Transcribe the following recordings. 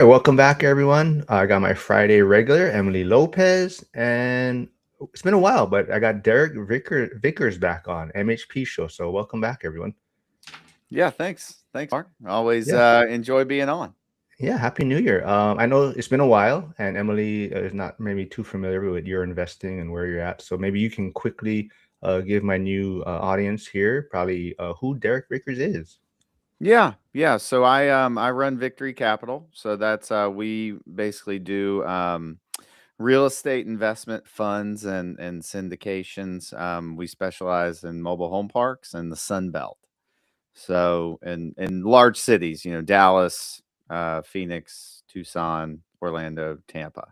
Hey, welcome back, everyone. I got my Friday regular, Emily Lopez, and it's been a while, but I got Vickers back on MHP show. So welcome back, everyone. Yeah, thanks. Thanks, Mark. Always Yeah, enjoy being on. yeah. Happy New Year. I know it's been a while, and Emily is not maybe too familiar with your investing and where you're at. So maybe you can quickly give my new audience here probably who Derek Vickers is. Yeah. So I run Victory Capital. So that's we basically do real estate investment funds and syndications. We specialize in mobile home parks and the Sun Belt. So in large cities, Dallas, Phoenix, Tucson, Orlando, Tampa.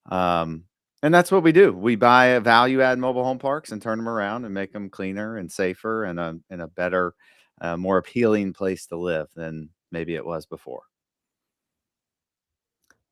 Um, and that's what we do. We buy a value add mobile home parks and turn them around and make them cleaner and safer and a better, more appealing place to live than maybe it was before.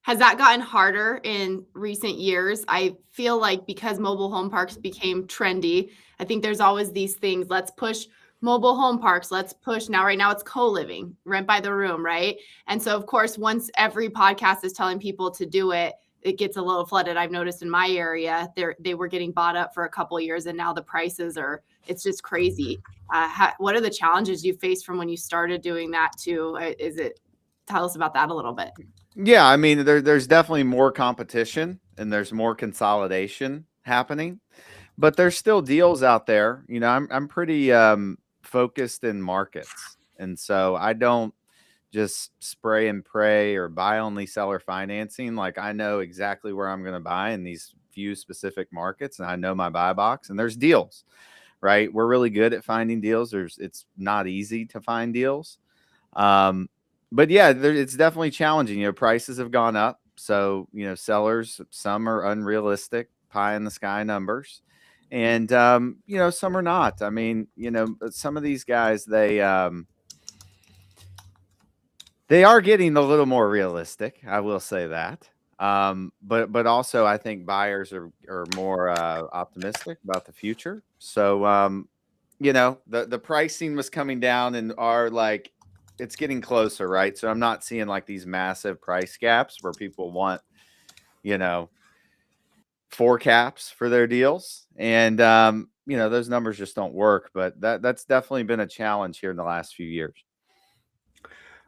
Has that gotten harder in recent years? I feel like because mobile home parks became trendy, I think there's always these things. Let's push mobile home parks. Let's push now. Right now, it's co-living, rent by the room, right? And so, of course, once every podcast is telling people to do it, it gets a little flooded. I've noticed in my area, they were getting bought up for a couple of years, and now the prices are. It's just crazy. What are the challenges you faced from when you started doing that too? Is it? Tell us about that a little bit. Yeah, I mean, there's definitely more competition and there's more consolidation happening, but there's still deals out there. I'm pretty focused in markets, and so I don't just spray and pray or buy only seller financing. Like I know exactly where I'm going to buy in these few specific markets, and I know my buy box. And there's deals, right? We're really good at finding deals. It's not easy to find deals, but yeah, it's definitely challenging. Prices have gone up, so sellers, some are unrealistic, pie in the sky numbers, and some are not. I mean, some of these guys they are getting a little more realistic, I will say that. But also I think buyers are more optimistic about the future. So the pricing was coming down and are like it's getting closer, right? So I'm not seeing like these massive price gaps where people want, you know, four caps for their deals. And those numbers just don't work. But that's definitely been a challenge here in the last few years.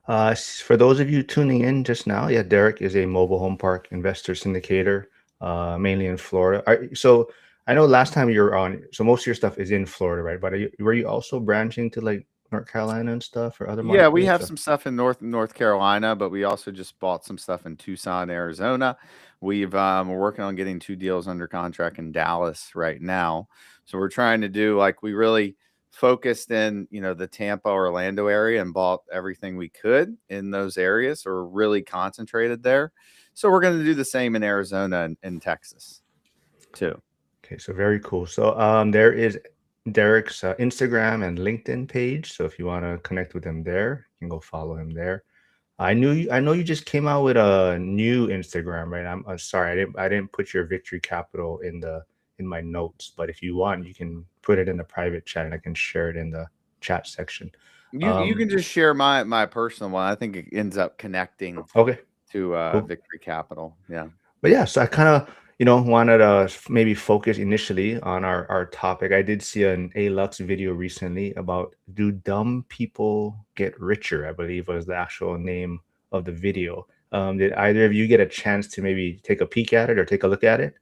For those of you tuning in just now, yeah, Derek is a mobile home park investor syndicator, mainly in Florida. So I know last time you were on, so most of your stuff is in Florida, right? But were you also branching to like North Carolina and stuff or other Yeah, we markets? have some stuff in North Carolina, but we also just bought some stuff in Tucson, Arizona. We're working on getting two deals under contract in Dallas right now. So we're trying to do like we really focused in, the Tampa, Orlando area and bought everything we could in those areas. So we're really concentrated there. So we're going to do the same in Arizona and Texas too. Okay, so very cool. So there is Derek's Instagram and LinkedIn page. So if you want to connect with him there, you can go follow him there. I know you just came out with a new Instagram, right? I'm sorry, I didn't put your Victory Capital in my notes, but if you want, you can put it in the private chat and I can share it in the chat section. You Um, can just share my personal one. I think it ends up connecting okay, to cool. Victory Capital. Yeah. But yeah, so I kind of, wanted to maybe focus initially on our topic. I did see an Alux video recently about do dumb people get richer, I believe was the actual name of the video. Did either of you get a chance to maybe take a peek at it or take a look at it?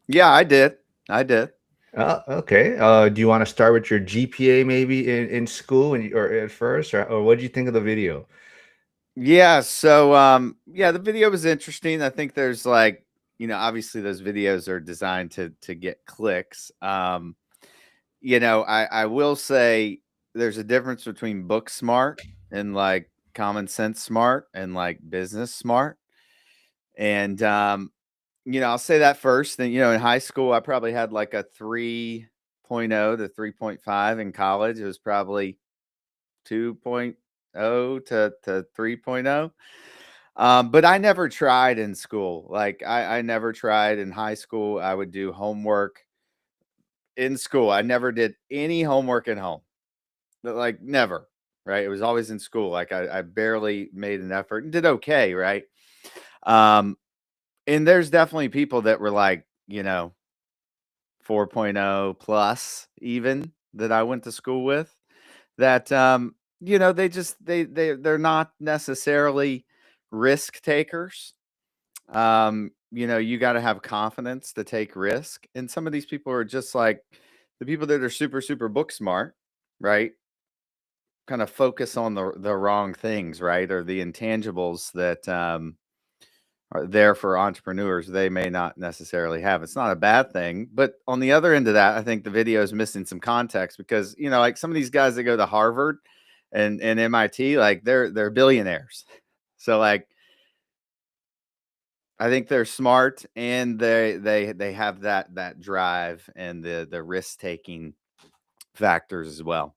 Yeah, I did. I did. Okay. Do you want to start with your GPA maybe in school or at first, or what did you think of the video? Yeah, so yeah, the video was interesting. I think there's like, obviously those videos are designed to get clicks. I will say there's a difference between book smart and like common sense smart and like business smart. And I'll say that first. Then, in high school I probably had like a 3.0 to 3.5. In college it was probably 2.0 to 3.0. But I never tried in school. Like I never tried in high school. I would do homework in school. I never did any homework at home. Like never. right? It was always in school. Like I barely made an effort and did okay, right? Um, and there's definitely people that were like, 4.0 plus even that I went to school with that they just they're not necessarily risk takers. You got to have confidence to take risk, and some of these people are just like the people that are super book smart, right? Kind of focus on the wrong things, right? Or the intangibles that are there for entrepreneurs they may not necessarily have. It's not a bad thing, but on the other end of that, I think the video is missing some context because like some of these guys that go to Harvard and MIT, like they're billionaires. So like I think they're smart and they have that drive and the risk taking factors as well.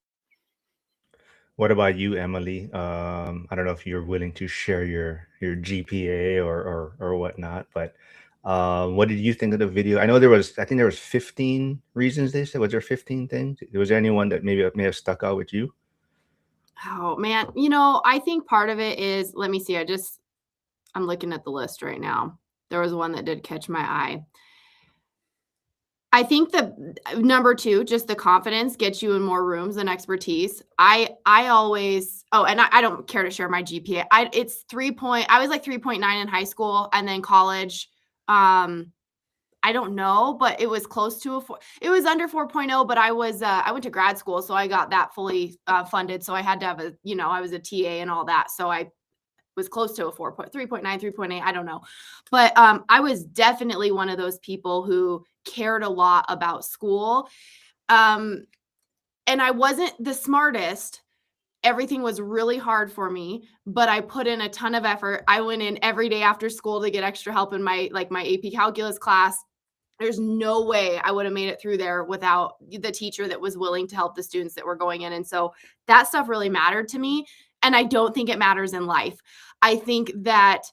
What about you, Emily? I don't know if you're willing to share your GPA or whatnot, but what did you think of the video? I know I think there was 15 reasons they said. Was there 15 things? Was there anyone that maybe may have stuck out with you? Oh man, I think part of it is, let me see. I'm looking at the list right now. There was one that did catch my eye. I think the number 2, just the confidence gets you in more rooms and expertise. I always and I don't care to share my GPA. I was like 3.9 in high school, and then college. I don't know, but it was close to it was under 4.0, but I went to grad school, so I got that fully funded. So I had to have I was a TA and all that. So I was close to a 3.9, 3.8. I don't know. But I was definitely one of those people who cared a lot about school. And I wasn't the smartest. Everything was really hard for me, but I put in a ton of effort. I went in every day after school to get extra help in my AP calculus class. There's no way I would have made it through there without the teacher that was willing to help the students that were going in. And so that stuff really mattered to me. And I don't think it matters in life. I think that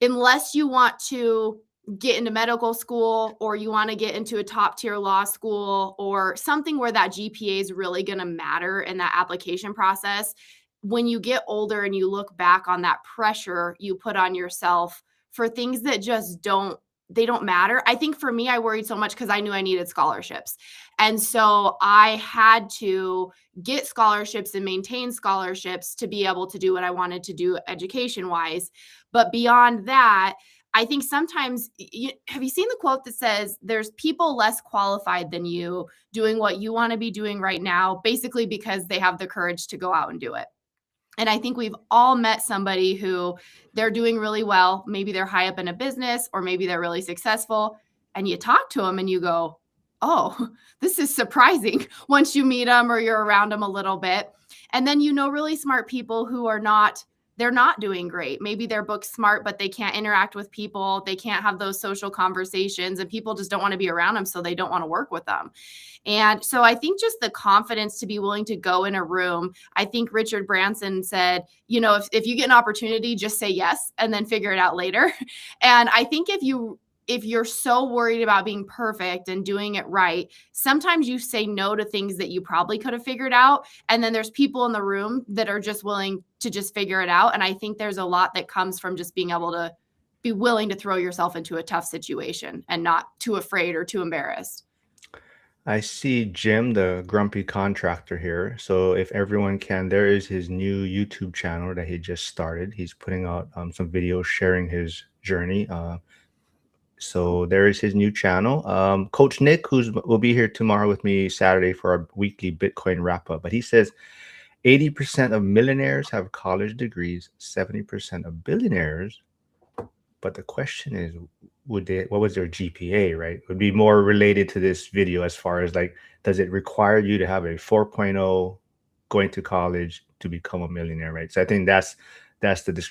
unless you want to get into medical school or you want to get into a top tier law school or something where that GPA is really going to matter in that application process, when you get older and you look back on that pressure you put on yourself for things that just don't matter. I think for me, I worried so much because I knew I needed scholarships. And so I had to get scholarships and maintain scholarships to be able to do what I wanted to do education wise. But beyond that, I think sometimes have you seen the quote that says there's people less qualified than you doing what you want to be doing right now, basically because they have the courage to go out and do it. And I think we've all met somebody who they're doing really well. Maybe they're high up in a business or maybe they're really successful. And you talk to them and you go, oh, this is surprising once you meet them or you're around them a little bit. And then really smart people who they're not doing great. Maybe they're book smart, but they can't interact with people. They can't have those social conversations and people just don't want to be around them. So they don't want to work with them. And so I think just the confidence to be willing to go in a room. I think Richard Branson said, if you get an opportunity, just say yes and then figure it out later. And I think if you're so worried about being perfect and doing it right, sometimes you say no to things that you probably could have figured out. And then there's people in the room that are just willing to just figure it out. And I think there's a lot that comes from just being able to be willing to throw yourself into a tough situation and not too afraid or too embarrassed. I see Jim, the grumpy contractor here. So if everyone can, there is his new YouTube channel that he just started. He's putting out some videos sharing his journey. So there is his new channel. Coach Nick, will be here tomorrow with me Saturday for our weekly Bitcoin wrap up. But he says 80% of millionaires have college degrees, 70% of billionaires. But the question is, what was their GPA, right? It would be more related to this video as far as like, does it require you to have a 4.0 going to college to become a millionaire, right? So I think that's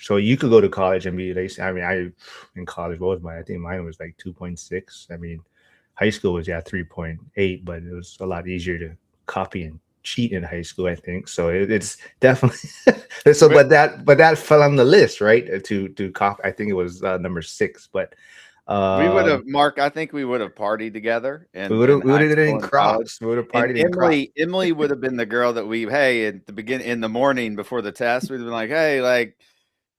so you could go to college and be like, in college, what was mine? I think mine was like 2.6. I mean, high school was 3.8, but it was a lot easier to copy and cheat in high school, I think. So it's definitely but that fell on the list, right? To copy. I think it was number 6. But We would have, Um, Mark. I think we would have partied together we in would have we would high have did it in school and college. Crocs. We would have And partied in Crocs. Emily would have been the girl that hey, at the beginning in the morning before the test, we'd have been like, hey, like,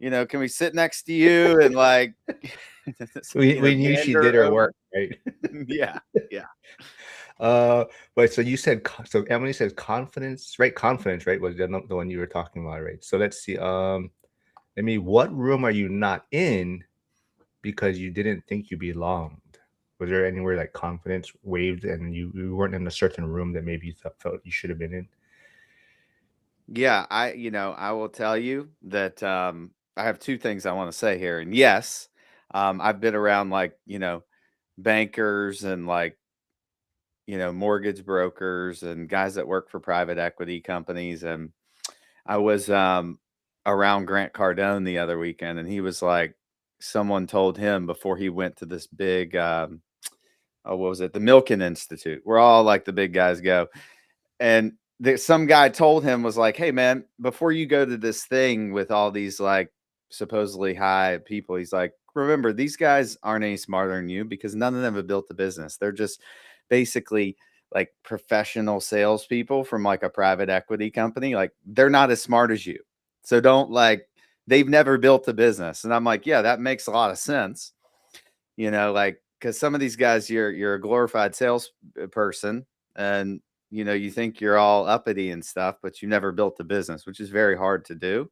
can we sit next to you and like, We knew she did gander her over? work, right? Yeah, yeah. But so you said so Emily says confidence, right? Confidence, right? Was the one you were talking about, right? So let's see. What room are you not in because you didn't think you belonged? Was there anywhere like confidence waved and you weren't in a certain room that maybe you felt you should have been in? Yeah, I will tell you that I have two things I want to say here. And yes, I've been around like, bankers and like, mortgage brokers and guys that work for private equity companies. And I was around Grant Cardone the other weekend, and he was like, someone told him before he went to this big, what was it? The Milken Institute, where all like the big guys go. And some guy told him, was like, hey man, before you go to this thing with all these like supposedly high people, he's like, remember, these guys aren't any smarter than you because none of them have built a business. They're just basically like professional salespeople from like a private equity company. Like they're not as smart as you. So don't like, they've never built a business. And I'm like, yeah, that makes a lot of sense. Like, because some of these guys, you're a glorified sales person, and you think you're all uppity and stuff, but you never built a business, which is very hard to do.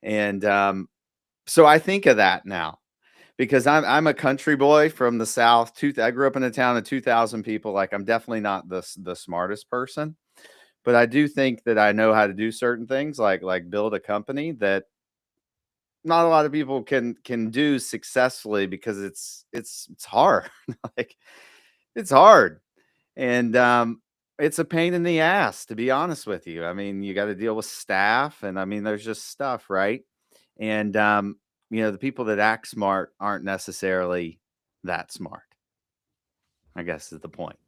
And so I think of that now because I'm a country boy from the South. I grew up in a town of 2,000 people. Like I'm definitely not the smartest person, but I do think that I know how to do certain things, like build a company that not a lot of people can do successfully because it's hard. Like it's hard. And it's a pain in the ass, to be honest with you. I mean, you got to deal with staff, and I mean, there's just stuff, right? And the people that act smart aren't necessarily that smart, I guess is the point.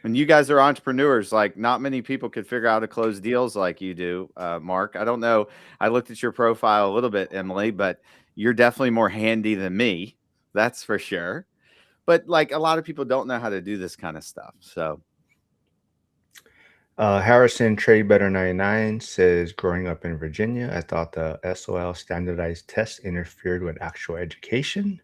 And you guys are entrepreneurs. Like, not many people could figure out how to close deals like you do, Mark. I don't know. I looked at your profile a little bit, Emily, but you're definitely more handy than me. That's for sure. But like a lot of people don't know how to do this kind of stuff. So Harrison Trade Better 99 says, growing up in Virginia, I thought the SOL standardized test interfered with actual education.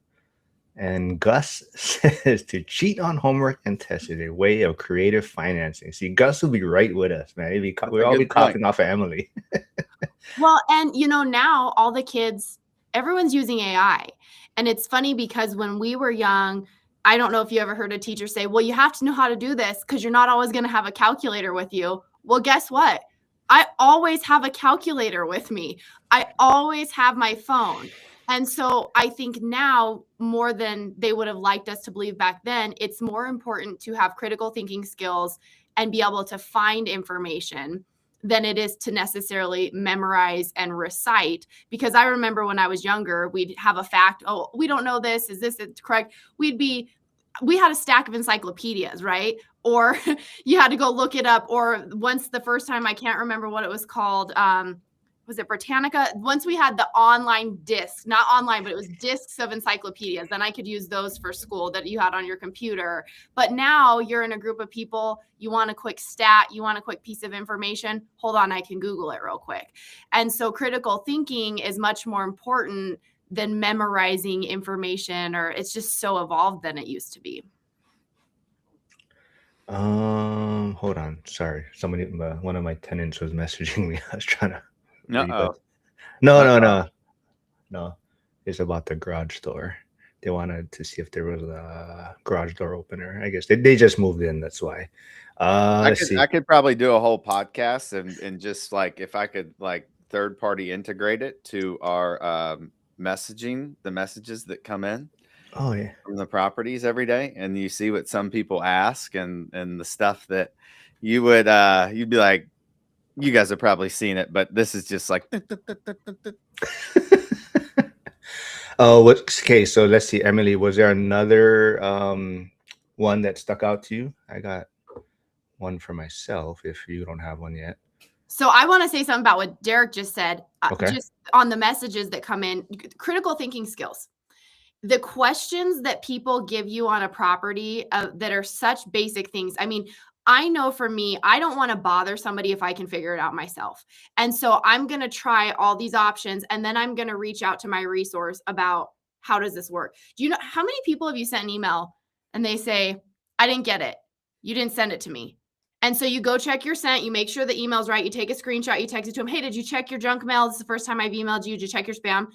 And Gus says to cheat on homework and tests is a way of creative financing. See, Gus will be right with us, man. that's We'll a all be good point. copying off of Emily. Well, and now all the kids, everyone's using AI. And it's funny because when we were young, I don't know if you ever heard a teacher say, well, you have to know how to do this because you're not always going to have a calculator with you. Well, guess what? I always have a calculator with me. I always have my phone. And so I think now more than they would have liked us to believe back then, it's more important to have critical thinking skills and be able to find information than it is to necessarily memorize and recite. Because I remember when I was younger, we'd have a fact. Oh, we don't know this. Is this correct? We had a stack of encyclopedias, right? Or you had to go look it up. Or once the first time, I can't remember what it was called. Was it Britannica? Once we had the online disc, not online, but it was discs of encyclopedias. Then I could use those for school that you had on your computer. But now you're in a group of people, you want a quick stat, you want a quick piece of information. Hold on, I can Google it real quick. And so critical thinking is much more important than memorizing information, or it's just so evolved than it used to be. Hold on. Sorry. Somebody, one of my tenants was messaging me. I was trying to read that. No. It's about the garage door. They wanted to see if there was a garage door opener. I guess they just moved in. That's why. I could probably do a whole podcast and just like if I could like third party integrate it to our messaging, the messages that come in. Oh yeah, from the properties every day, and you see what some people ask and the stuff that you would you'd be like, you guys have probably seen it, but this is just like oh, okay, so let's see, Emily, was there another one that stuck out to you? I got one for myself if you don't have one yet. So I want to say something about what Derek just said. Okay. Just on the messages that come in, critical thinking skills. the questions that people give you on a property that are such basic things. I mean, I know for me, I don't want to bother somebody if I can figure it out myself. And so I'm going to try all these options and then I'm going to reach out to my resource about how does this work? Do you know how many people have you sent an email and they say, I didn't get it. You didn't send it to me. And so you go check your sent, you make sure the email's right, you take a screenshot, you text it to them. Hey, did you check your junk mail? This is the first time I've emailed you. Did you check your spam?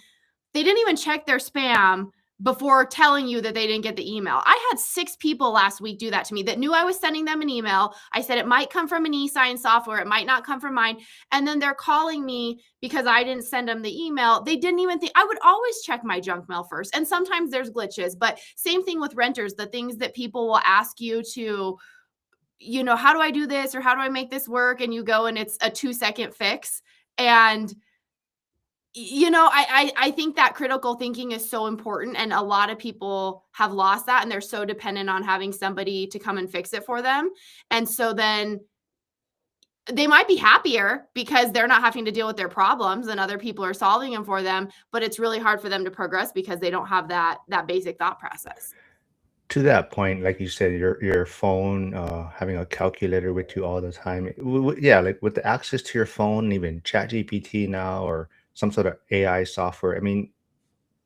They didn't even check their spam before telling you that they didn't get the email. I had 6 people last week do that to me that knew I was sending them an email. I said it might come from an e-sign software, it might not come from mine. And then they're calling me because I didn't send them the email. They didn't even think. I would always check my junk mail first. And sometimes there's glitches, but same thing with renters, the things that people will ask you to, how do I do this or how do I make this work? And you go and it's a 2-second fix. And I think that critical thinking is so important, and a lot of people have lost that, and they're so dependent on having somebody to come and fix it for them. And so then they might be happier because they're not having to deal with their problems and other people are solving them for them, but it's really hard for them to progress because they don't have that basic thought process. To that point, like you said, your phone, having a calculator with you all the time. Yeah, like with the access to your phone, even ChatGPT now or some sort of AI software. I mean,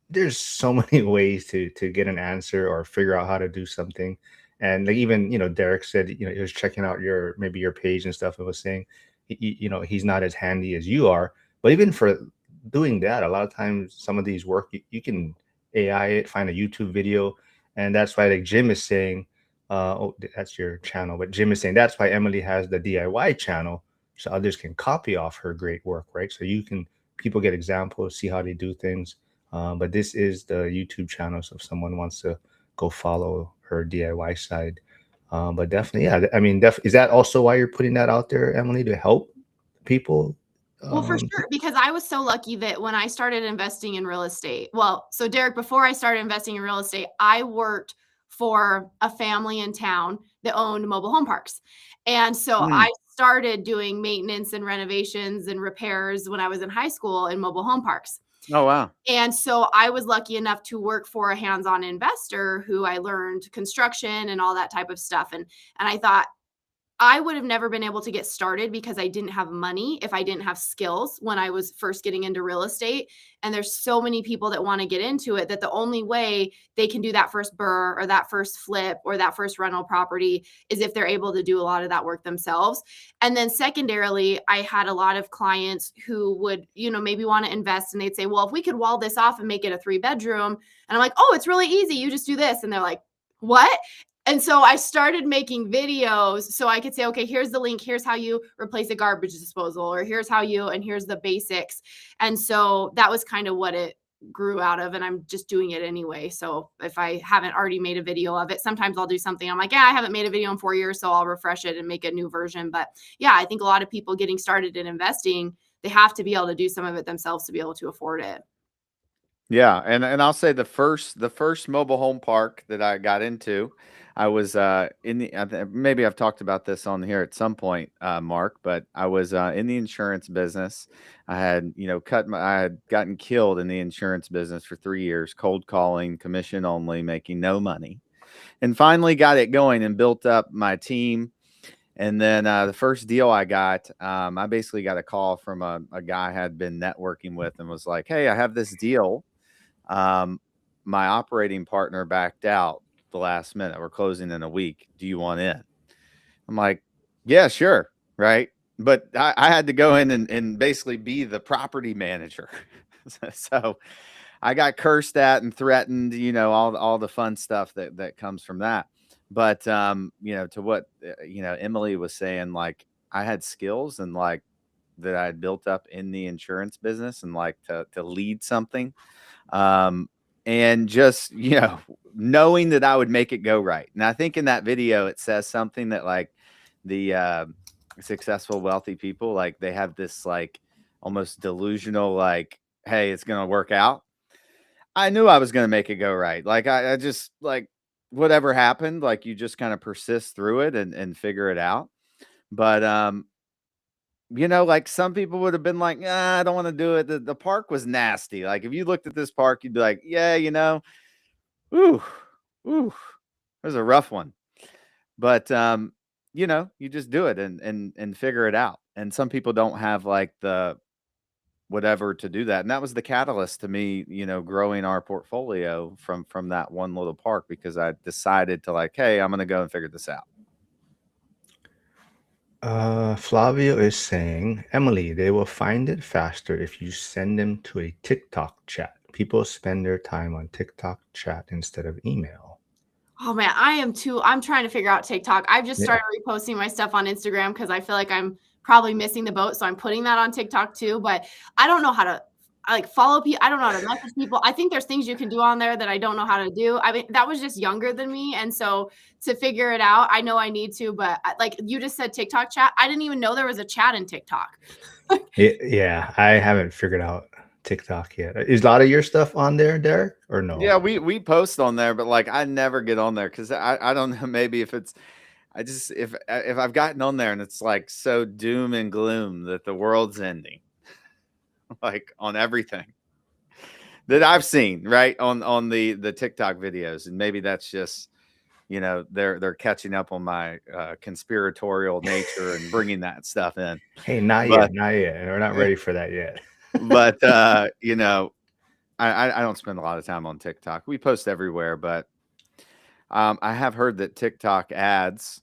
there's so many ways to get an answer or figure out how to do something. And like even, Derek said, he was checking out maybe your page and stuff and was saying, he's not as handy as you are. But even for doing that, a lot of times some of these work, you can AI it, find a YouTube video. And that's why like Jim is saying, oh, that's your channel. But Jim is saying that's why Emily has the DIY channel so others can copy off her great work, right? So people get examples, see how they do things. But this is the YouTube channel, so if someone wants to go follow her DIY side. But definitely, yeah. I mean, is that also why you're putting that out there, Emily, to help people? Well, for sure, because I was so lucky that when I started investing in real estate, so Derek, before I started investing in real estate, I worked for a family in town that owned mobile home parks. And so I started doing maintenance and renovations and repairs when I was in high school in mobile home parks. Oh, wow. And so I was lucky enough to work for a hands-on investor who I learned construction and all that type of stuff. And I thought, I would have never been able to get started because I didn't have money if I didn't have skills when I was first getting into real estate. And there's so many people that want to get into it that the only way they can do that first BRRRR or that first flip or that first rental property is if they're able to do a lot of that work themselves. And then secondarily, I had a lot of clients who would, maybe want to invest and they'd say, well, if we could wall this off and make it a 3-bedroom. And I'm like, oh, it's really easy. You just do this. And they're like, what? And so I started making videos so I could say, okay, here's the link. Here's how you replace a garbage disposal, or here's here's the basics. And so that was kind of what it grew out of. And I'm just doing it anyway. So if I haven't already made a video of it, sometimes I'll do something. I'm like, yeah, I haven't made a video in 4 years. So I'll refresh it and make a new version. But yeah, I think a lot of people getting started in investing, they have to be able to do some of it themselves to be able to afford it. Yeah, and I'll say the first mobile home park that I got into, I was in the maybe I've talked about this on here at some point, Mark, but I was in the insurance business. I had I had gotten killed in the insurance business for 3 years, cold calling, commission only, making no money, and finally got it going and built up my team. And then the first deal I got, I basically got a call from a guy I had been networking with and was like, hey, I have this deal. My operating partner backed out the last minute. We're closing in a week. Do you want in? I'm like, yeah, sure. Right. But I had to go in and basically be the property manager. So I got cursed at and threatened, all the fun stuff that comes from that. But, to what, Emily was saying, like I had skills and like that I had built up in the insurance business and like to lead something. And just, knowing that I would make it go right. And I think in that video, it says something that like the successful, wealthy people, like they have this like almost delusional, like, hey, it's going to work out. I knew I was going to make it go right. Like I just like whatever happened, like you just kind of persist through it and figure it out. But, like some people would have been like, I don't want to do it. The park was nasty. Like if you looked at this park, you'd be like, yeah, Ooh, ooh, it was a rough one. But you just do it and figure it out. And some people don't have like the whatever to do that. And that was the catalyst to me, growing our portfolio from that one little park, because I decided to like, hey, I'm gonna go and figure this out. Flavio is saying, Emily, they will find it faster if you send them to a TikTok chat. People spend their time on TikTok chat instead of email. Oh man, I'm trying to figure out TikTok. I've just Yeah. started reposting my stuff on Instagram because I feel like I'm probably missing the boat. So I'm putting that on TikTok too. But I don't know how to follow people. I don't know how to message people. I think there's things you can do on there that I don't know how to do. I mean, that was just younger than me. And so to figure it out, I know I need to, but like you just said TikTok chat. I didn't even know there was a chat in TikTok. Yeah, I haven't figured out TikTok yet. Is a lot of your stuff on there, Derek, or no? Yeah, we post on there, but like I never get on there because I don't know, maybe if it's I just if I've gotten on there and it's like so doom and gloom that the world's ending, like on everything that I've seen, right, on the TikTok videos, and maybe that's just they're catching up on my conspiratorial nature and bringing that stuff in. Hey, not But yet, not yet. We're not ready for that yet. but I don't spend a lot of time on TikTok. We post everywhere, but I have heard that TikTok ads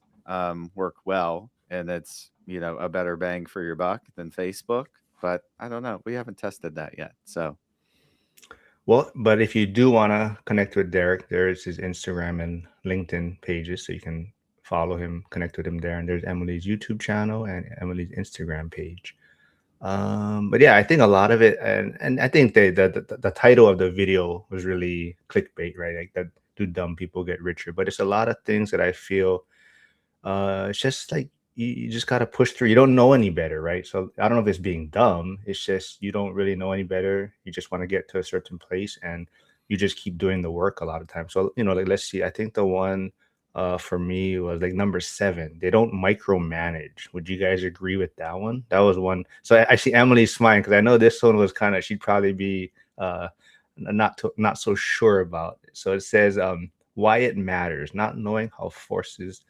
work well, and it's a better bang for your buck than Facebook. But I don't know. We haven't tested that yet. So Well, but if you do want to connect with Derek, there's his Instagram and LinkedIn pages, so you can follow him, connect with him there. And there's Emily's YouTube channel and Emily's Instagram page. But yeah, I think a lot of it, and I think the title of the video was really clickbait, right? Like that, do dumb people get richer? But it's a lot of things that I feel it's just like you just gotta push through. You don't know any better, right? So I don't know if it's being dumb. It's just you don't really know any better. You just want to get to a certain place, and you just keep doing the work a lot of times. So like let's see. I think the one for me was like number 7. They don't micromanage. Would you guys agree with that one? That was one. So I see Emily smiling because I know this one was kind of she'd probably be not so sure about it. So it says why it matters, not knowing how forces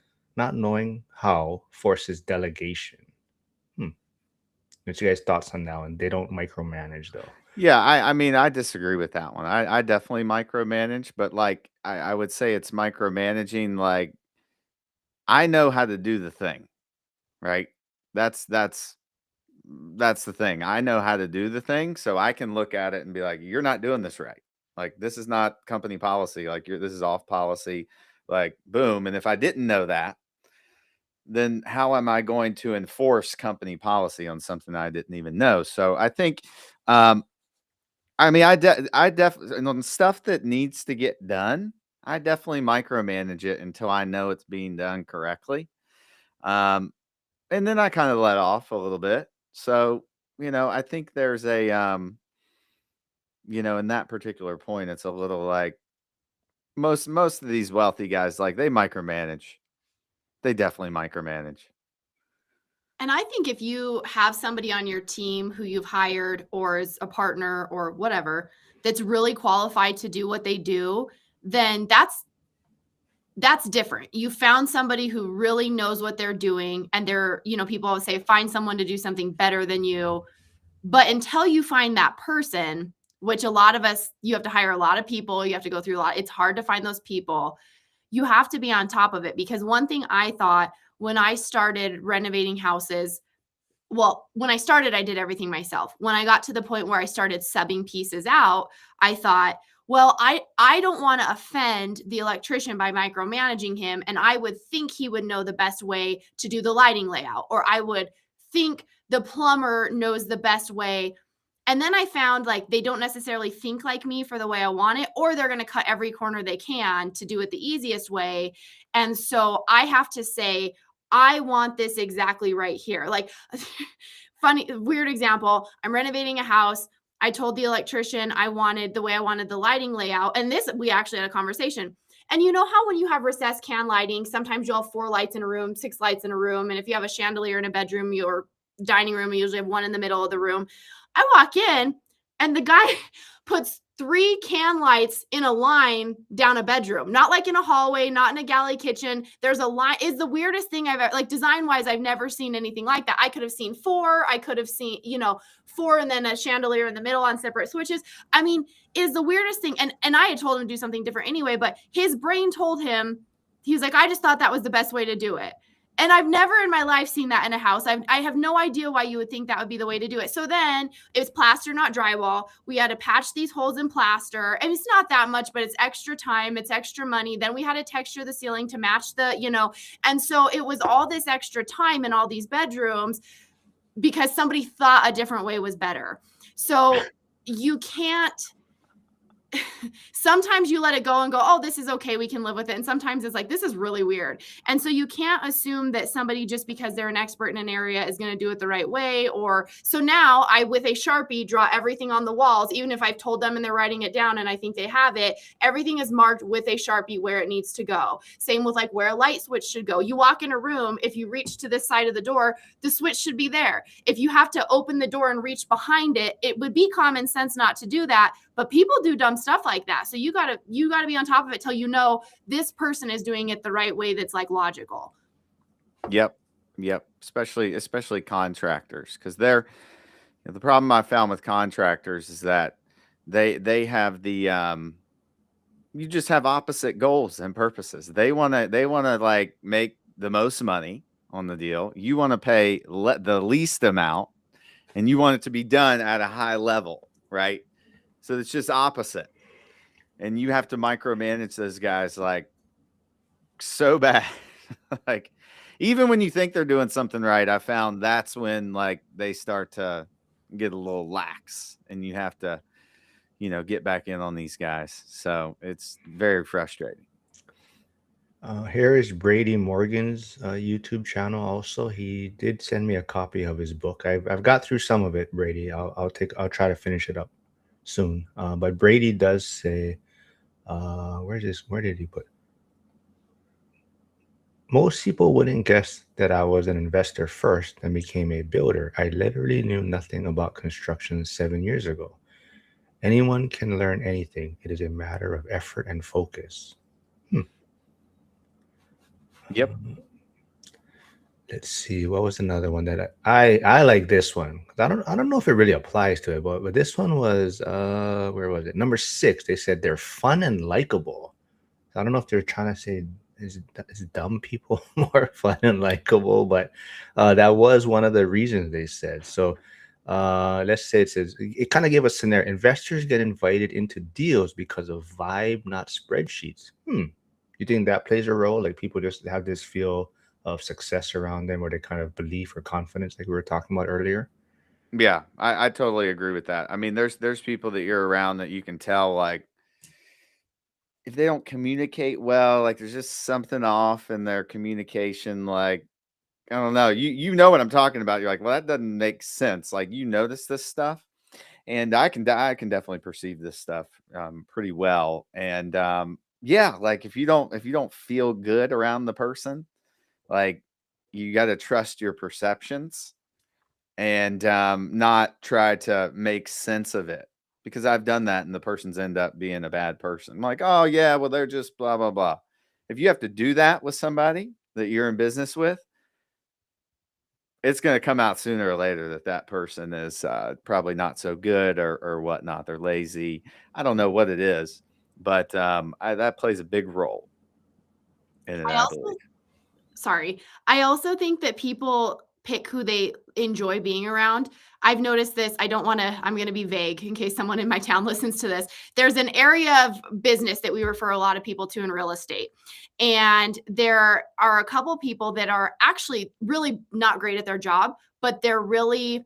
delegation. What's you guys' thoughts on that one? They don't micromanage though. yeah, I mean I disagree with that one. I definitely micromanage, but like I would say it's micromanaging like I know how to do the thing, right? That's that's that's the thing. I know how to do the thing, so I can look at it and be like, "You're not doing this right. Like this is not company policy. Like this is off policy." Like boom. And if I didn't know that, then how am I going to enforce company policy on something I didn't even know? So I think, I mean, I definitely on stuff that needs to get done. I definitely micromanage it until I know it's being done correctly. Um, and then I kind of let off a little bit. So, I think there's in that particular point, it's a little like most of these wealthy guys, like they micromanage. They definitely micromanage. And I think if you have somebody on your team who you've hired or is a partner or whatever that's really qualified to do what they do, then that's different. You found somebody who really knows what they're doing and people always say find someone to do something better than you. But until you find that person, which a lot of us you have to hire a lot of people, you have to go through a lot. It's hard to find those people. You have to be on top of it because one thing I thought when I started renovating houses, well, when I started, I did everything myself. When I got to the point where I started subbing pieces out, I thought, well, I don't want to offend the electrician by micromanaging him. And I would think he would know the best way to do the lighting layout, or I would think the plumber knows the best way. And then I found like they don't necessarily think like me for the way I want it, or they're going to cut every corner they can to do it the easiest way. And so I have to say, I want this exactly right here. Like, funny, weird example. I'm renovating a house. I told the electrician I wanted the way I wanted the lighting layout. And this, we actually had a conversation. And you know how when you have recessed can lighting, sometimes you'll have 4 lights in a room, 6 lights in a room. And if you have a chandelier in a bedroom, your dining room, you usually have one in the middle of the room. I walk in And the guy puts 3 can lights in a line down a bedroom, not like in a hallway, not in a galley kitchen. There's a line. Is the weirdest thing I've ever, like, design wise, I've never seen anything like that. I could have seen 4. I could have seen, 4 and then a chandelier in the middle on separate switches. I mean, is the weirdest thing. And I had told him to do something different anyway, but his brain told him, he was like, I just thought that was the best way to do it. And I've never in my life seen that in a house. I have no idea why you would think that would be the way to do it. So then it was plaster, not drywall. We had to patch these holes in plaster. And it's not that much, but it's extra time. It's extra money. Then we had to texture the ceiling to match and so it was all this extra time in all these bedrooms because somebody thought a different way was better. So you can't, sometimes you let it go and go, oh, this is okay, we can live with it. And sometimes it's like, this is really weird. And so you can't assume that somebody, just because they're an expert in an area, is going to do it the right way. Or so now I, with a Sharpie, draw everything on the walls, even if I've told them and they're writing it down and I think they have it, everything is marked with a Sharpie where it needs to go. Same with like where a light switch should go. You walk in a room, if you reach to this side of the door, the switch should be there. If you have to open the door and reach behind it, it would be common sense not to do that. But people do dumb stuff like that. So you gotta be on top of it till this person is doing it the right way that's like logical. Yep. Especially contractors, because they're the problem I found with contractors is that they have the you just have opposite goals and purposes. They wanna like make the most money on the deal. You want to pay the least amount, and you want it to be done at a high level, right? So it's just opposite. And you have to micromanage those guys like so bad. Like, even when you think they're doing something right, I found that's when like they start to get a little lax and you have to, get back in on these guys. So it's very frustrating. Here is Brady Morgan's YouTube channel. Also, he did send me a copy of his book. I've got through some of it, Brady. I'll try to finish it up soon. But Brady does say, where did he put? Most people wouldn't guess that I was an investor first and became a builder. I literally knew nothing about construction 7 years ago. Anyone can learn anything. It is a matter of effort and focus. Yep. Let's see. What was another one that I like this one? I don't know if it really applies to it, but this one was where was it? Number 6. They said they're fun and likable. I don't know if they're trying to say is dumb people more fun and likable, but that was one of the reasons they said. So let's say it says it kind of gave a scenario. Investors get invited into deals because of vibe, not spreadsheets. You think that plays a role? Like people just have this feel of success around them, or they kind of belief or confidence, like we were talking about earlier. Yeah, I totally agree with that. I mean, there's people that you're around that you can tell, like, if they don't communicate well, like there's just something off in their communication. Like, I don't know, you know what I'm talking about. You're like, well, that doesn't make sense. Like, you notice this stuff, and I can definitely perceive this stuff pretty well. And yeah, like if you don't feel good around the person, like you got to trust your perceptions and not try to make sense of it, because I've done that and the person's end up being a bad person. I'm like, oh yeah, well they're just blah blah blah. If you have to do that with somebody that you're in business with, it's going to come out sooner or later that that person is probably not so good or whatnot. They're lazy. I don't know what it is, but that plays a big role in it, I believe. I also think that people pick who they enjoy being around. I've noticed this. I'm going to be vague in case someone in my town listens to this. There's an area of business that we refer a lot of people to in real estate. And there are a couple people that are actually really not great at their job, but they're really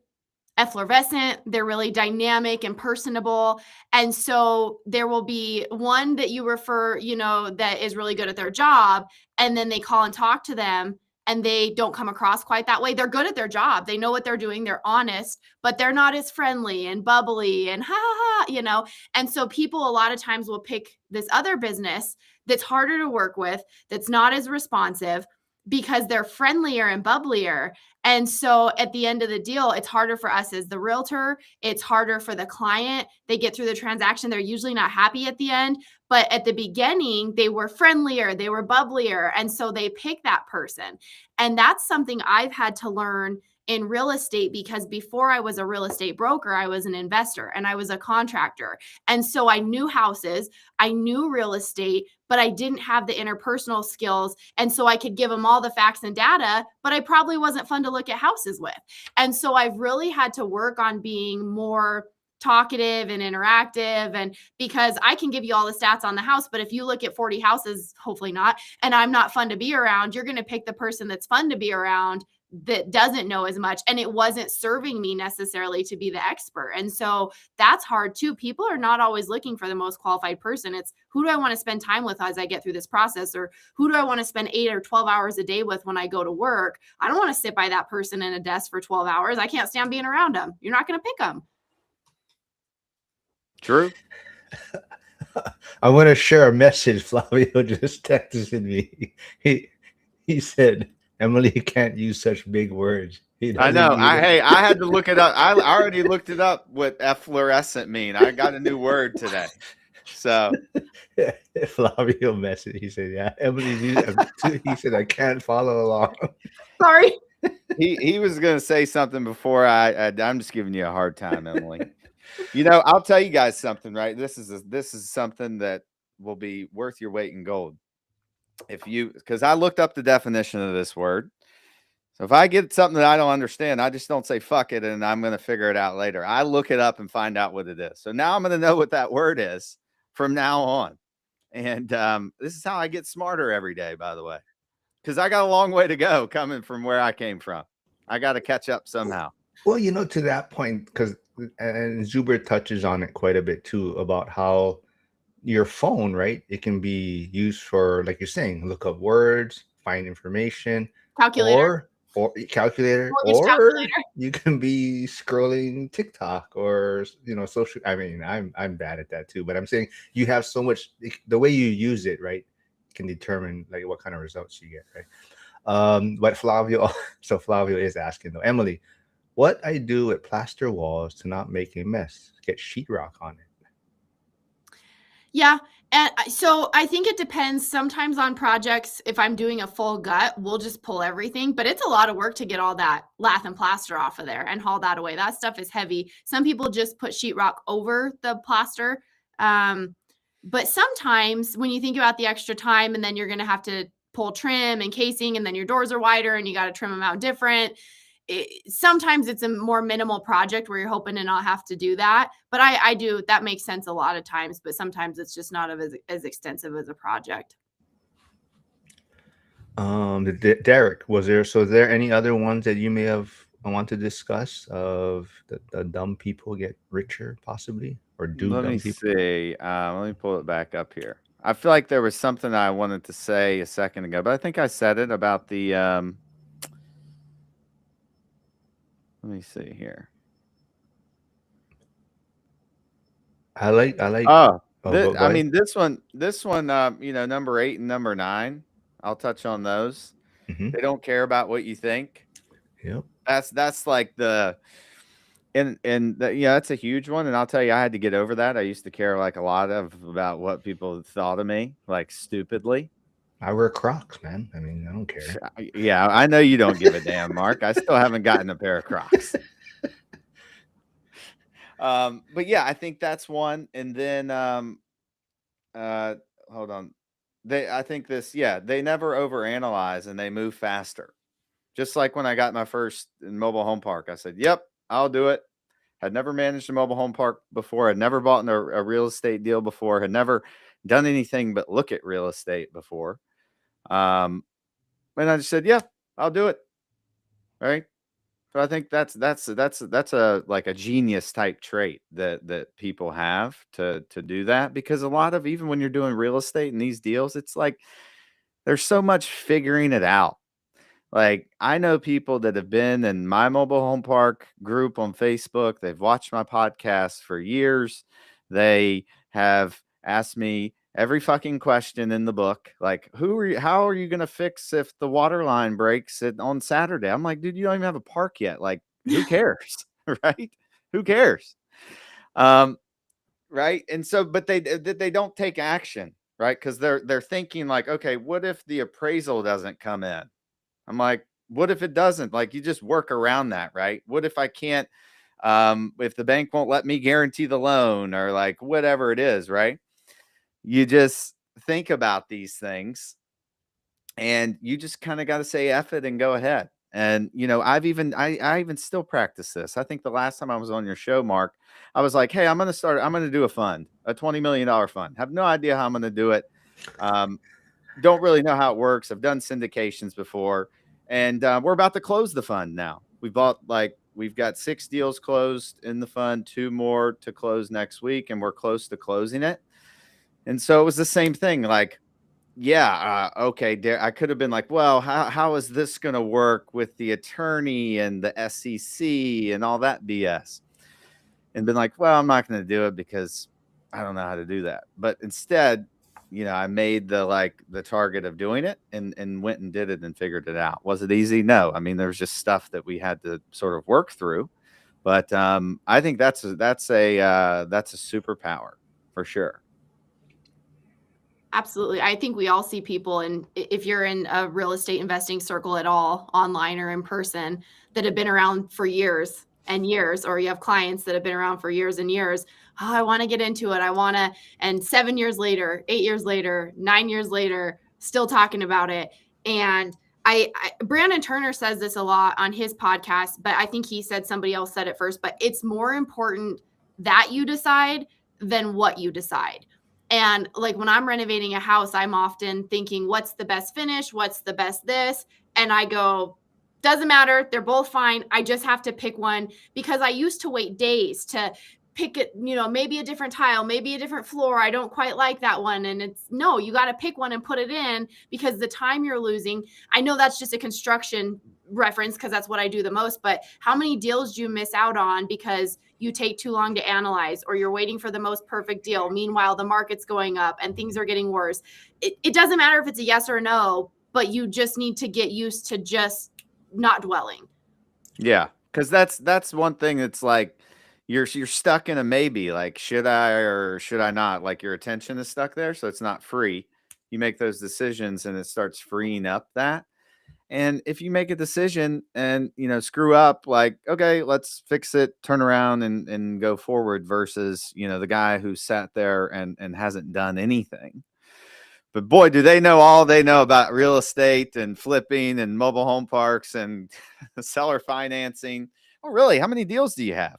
effervescent, they're really dynamic and personable. And so there will be one that you refer, that is really good at their job, and then they call and talk to them and they don't come across quite that way. They're good at their job. They know what they're doing. They're honest, but they're not as friendly and bubbly and ha ha ha, And so people a lot of times will pick this other business that's harder to work with, that's not as responsive. because they're friendlier and bubblier. And so at the end of the deal, it's harder for us as the realtor. It's harder for the client. They get through the transaction. They're usually not happy at the end. But at the beginning, they were friendlier, they were bubblier. And so they pick that person. And that's something I've had to learn in real estate, because before I was a real estate broker, I was an investor and I was a contractor. And so I knew houses, I knew real estate, but I didn't have the interpersonal skills. And so I could give them all the facts and data, but I probably wasn't fun to look at houses with. And so I've really had to work on being more talkative and interactive, and because I can give you all the stats on the house, but if you look at 40 houses, hopefully not, and I'm not fun to be around, you're going to pick the person that's fun to be around that doesn't know as much, and it wasn't serving me necessarily to be the expert. And so that's hard too. People are not always looking for the most qualified person. It's who do I want to spend time with as I get through this process, or who do I want to spend 8 or 12 hours a day with when I go to work? I don't want to sit by that person in a desk for 12 hours. I can't stand being around them. You're not going to pick them. True. I want to share a message. Flavio just texted me. He said, Emily can't use such big words. I know. I had to look it up. I already looked it up what efflorescent mean. I got a new word today. So Flavio message. He said, yeah, Emily, he said, I can't follow along. Sorry. He was going to say something before I'm just giving you a hard time, Emily. You know, I'll tell you guys something, right? This is something that will be worth your weight in gold. Because I looked up the definition of this word. So if I get something that I don't understand, I just don't say fuck it and I'm going to figure it out later. I look it up and find out what it is. So now I'm going to know what that word is from now on. And this is how I get smarter every day, by the way, because I got a long way to go coming from where I came from. I got to catch up somehow. Well, to that point, and Zuber touches on it quite a bit too, about how your phone, right? It can be used for, like you're saying, look up words, find information, Calculator. or calculator, Mortgage or calculator. you can be scrolling TikTok or social. I mean, I'm bad at that too, but I'm saying you have so much. The way you use it, right, can determine like what kind of results you get, right? But Flavio is asking though, Emily, what I do with plaster walls to not make a mess? Get sheetrock on it. Yeah. And so I think it depends sometimes on projects. If I'm doing a full gut, we'll just pull everything, but it's a lot of work to get all that lath and plaster off of there and haul that away. That stuff is heavy. Some people just put sheetrock over the plaster. But sometimes when you think about the extra time and then you're going to have to pull trim and casing, and then your doors are wider and you got to trim them out different. Sometimes it's a more minimal project where you're hoping to not have to do that. But I do, that makes sense a lot of times, but sometimes it's just not as extensive as a project. Derek, is there any other ones that you may have want to discuss of the dumb people get richer possibly, or do Let dumb me people? see. Let me pull it back up here. I feel like there was something I wanted to say a second ago, but I think I said it about the let me see here. I like. Oh, Go I ahead. mean this one, number 8 and number 9. I'll touch on those. Mm-hmm. They don't care about what you think. Yep. That's like that's a huge one. And I'll tell you, I had to get over that. I used to care like a lot about what people thought of me, like stupidly. I wear Crocs, man. I mean, I don't care. Yeah, I know you don't give a damn, Mark. I still haven't gotten a pair of Crocs. But yeah, I think that's one. And then hold on. They never overanalyze and they move faster. Just like when I got my first mobile home park, I said, "Yep, I'll do it." Had never managed a mobile home park before. Had never bought a real estate deal before. Had never done anything but look at real estate before. And I just said, "Yeah, I'll do it." Right. So I think that's a like a genius type trait that people have to do that, because a lot of, even when you're doing real estate and these deals, it's like there's so much figuring it out. Like, I know people that have been in my mobile home park group on Facebook. They've watched my podcast for years. They have asked me every fucking question in the book. Like, how are you going to fix if the water line breaks on Saturday? I'm like, dude, you don't even have a park yet. Like, who cares? Right? Who cares? Right. And so, but they don't take action, right? Because they're thinking like, okay, what if the appraisal doesn't come in? I'm like, what if it doesn't? Like, you just work around that, right? What if I can't, if the bank won't let me guarantee the loan, or like whatever it is, right? You just think about these things, and you just kind of got to say F it and go ahead. And, I even still practice this. I think the last time I was on your show, Mark, I was like, hey, I'm going to do a fund, a $20 million fund. Have no idea how I'm going to do it. Don't really know how it works. I've done syndications before, and we're about to close the fund now. We've got 6 deals closed in the fund, 2 more to close next week, and we're close to closing it. And so it was the same thing. Like, yeah, okay, I could have been like, well, how is this going to work with the attorney and the SEC and all that BS? And been like, well, I'm not going to do it because I don't know how to do that. But instead, I made the target of doing it, and went and did it and figured it out. Was it easy? No. I mean, there's just stuff that we had to sort of work through. But I think that's a superpower for sure. Absolutely. I think we all see people, and if you're in a real estate investing circle at all, online or in person, that have been around for years and years, or you have clients that have been around for years and years. Oh, I want to get into it. And 7 years later, 8 years later, 9 years later, still talking about it. And Brandon Turner says this a lot on his podcast, but I think he said somebody else said it first, but it's more important that you decide than what you decide. And like when I'm renovating a house, I'm often thinking, what's the best finish? What's the best this? And I go, doesn't matter. They're both fine. I just have to pick one, because I used to wait days to pick it, maybe a different tile, maybe a different floor. I don't quite like that one. And no, you got to pick one and put it in, because the time you're losing, I know that's just a construction reference because that's what I do the most, but how many deals do you miss out on because you take too long to analyze, or you're waiting for the most perfect deal? Meanwhile, the market's going up and things are getting worse. It doesn't matter if it's a yes or a no, but you just need to get used to just not dwelling. Yeah, because that's one thing that's like you're stuck in a maybe, like should I or should I not? Like your attention is stuck there, so it's not free. You make those decisions and it starts freeing up that. And if you make a decision and screw up, like, okay, let's fix it, turn around and go forward, versus the guy who sat there and hasn't done anything. But boy, do they know all they know about real estate and flipping and mobile home parks and seller financing. Oh, really? How many deals do you have?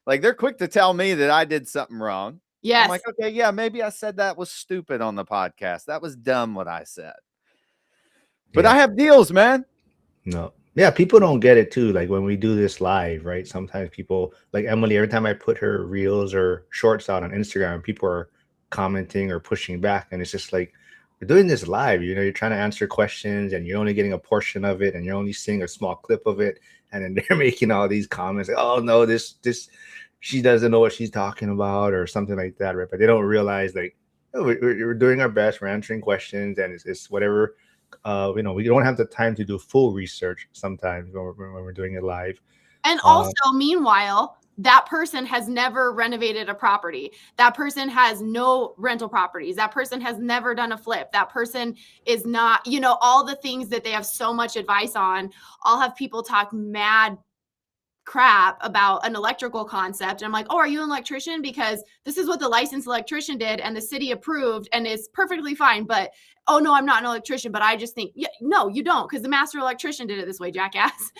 Like, they're quick to tell me that I did something wrong. Yes. I'm like, okay, yeah, maybe I said that was stupid on the podcast. That was dumb what I said. But Yeah. I have deals, man. No. Yeah, people don't get it too. Like when we do this live, right? Sometimes people, like Emily, every time I put her reels or shorts out on Instagram, people are commenting or pushing back. And it's just like, we're doing this live, you're trying to answer questions and you're only getting a portion of it and you're only seeing a small clip of it. And then they're making all these comments, like, oh no, this, she doesn't know what she's talking about or something like that, right? But they don't realize, like, oh, we're doing our best, we're answering questions, and it's whatever. We don't have the time to do full research sometimes when we're doing it live. And also, meanwhile, that person has never renovated a property. That person has no rental properties. That person has never done a flip. That person is not, all the things that they have so much advice on. I'll have people talk mad crap about an electrical concept. And I'm like, oh, are you an electrician? Because this is what the licensed electrician did and the city approved and it's perfectly fine. But, oh no, I'm not an electrician, but I just think, yeah, no, you don't, because the master electrician did it this way, jackass.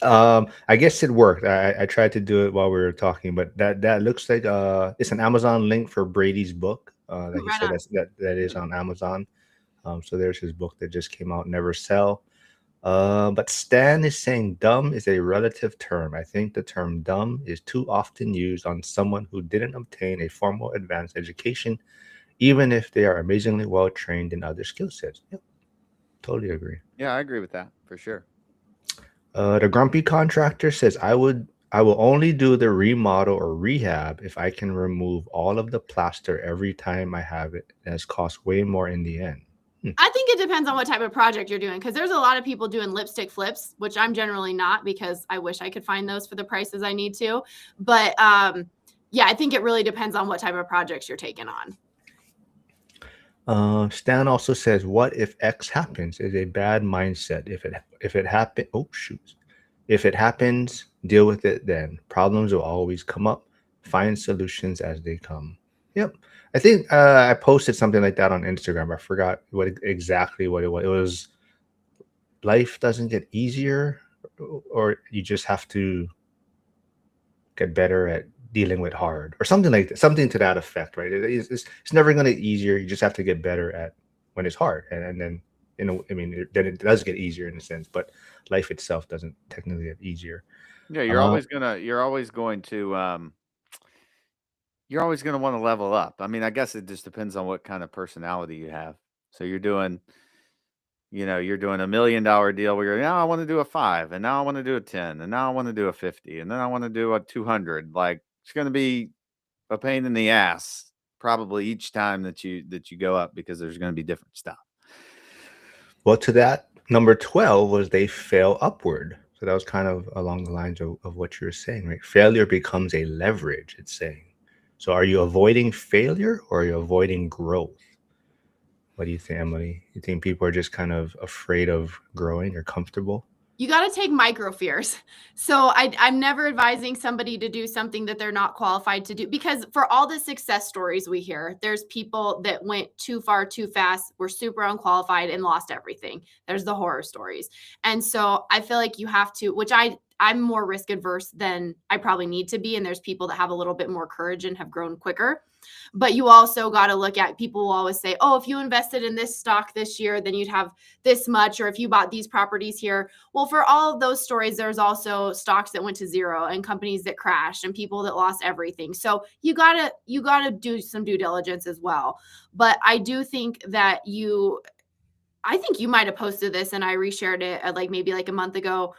I guess it worked. I tried to do it while we were talking, but that looks like it's an Amazon link for Brady's book that he said that is on Amazon. So there's his book that just came out, Never Sell. But Stan is saying dumb is a relative term. I think the term dumb is too often used on someone who didn't obtain a formal advanced education, even if they are amazingly well trained in other skill sets. Yep, totally agree. Yeah, I agree with that for sure. The grumpy contractor says, I would I will only do the remodel or rehab if I can remove all of the plaster every time I have it. It has cost way more in the end. I think it depends on what type of project you're doing, because there's a lot of people doing lipstick flips, which I'm generally not, because I wish I could find those for the prices I need to. But yeah, I think it really depends on what type of projects you're taking on. Stan also says, "What if X happens? Is a bad mindset. If it happen, oh shoot, if it happens, deal with it. Then problems will always come up. Find solutions as they come." Yep. I think I posted something like that on Instagram. I forgot exactly what it was. It was life doesn't get easier, or you just have to get better at dealing with hard, or something like that, something to that effect, right? It's never going to get easier. You just have to get better at when it's hard, and then I mean, then it does get easier in a sense, but life itself doesn't technically get easier. Yeah, you're Uh, always going to you're always going to want to level up. I mean, I guess it just depends on what kind of personality you have. So you're doing $1 million deal where now I want to do a 5, and now I want to do a 10, and now I want to do a 50, and then I want to do a 200. Like, it's going to be a pain in the ass probably each time that you go up, because there's going to be different stuff. well, to that, number 12 was they fail upward. So that was kind of along the lines of what you're saying, right? Failure becomes a leverage, it's saying. So are you avoiding failure or are you avoiding growth? What do you think, Emily? You think people are just kind of afraid of growing or comfortable? You got to take micro fears. So I'm never advising somebody to do something that they're not qualified to do, because for all the success stories we hear, there's people that went too far too fast, were super unqualified, and lost everything. There's the horror stories. And so I feel like you have to, which I'm more risk adverse than I probably need to be. And there's people that have a little bit more courage and have grown quicker. But you also got to look at, people will always say, oh, if you invested in this stock this year, then you'd have this much, or if you bought these properties here. Well, for all of those stories, there's also stocks that went to zero and companies that crashed and people that lost everything. So you gotta do some due diligence as well. But I do think that I think you might have posted this and I reshared it maybe a month ago,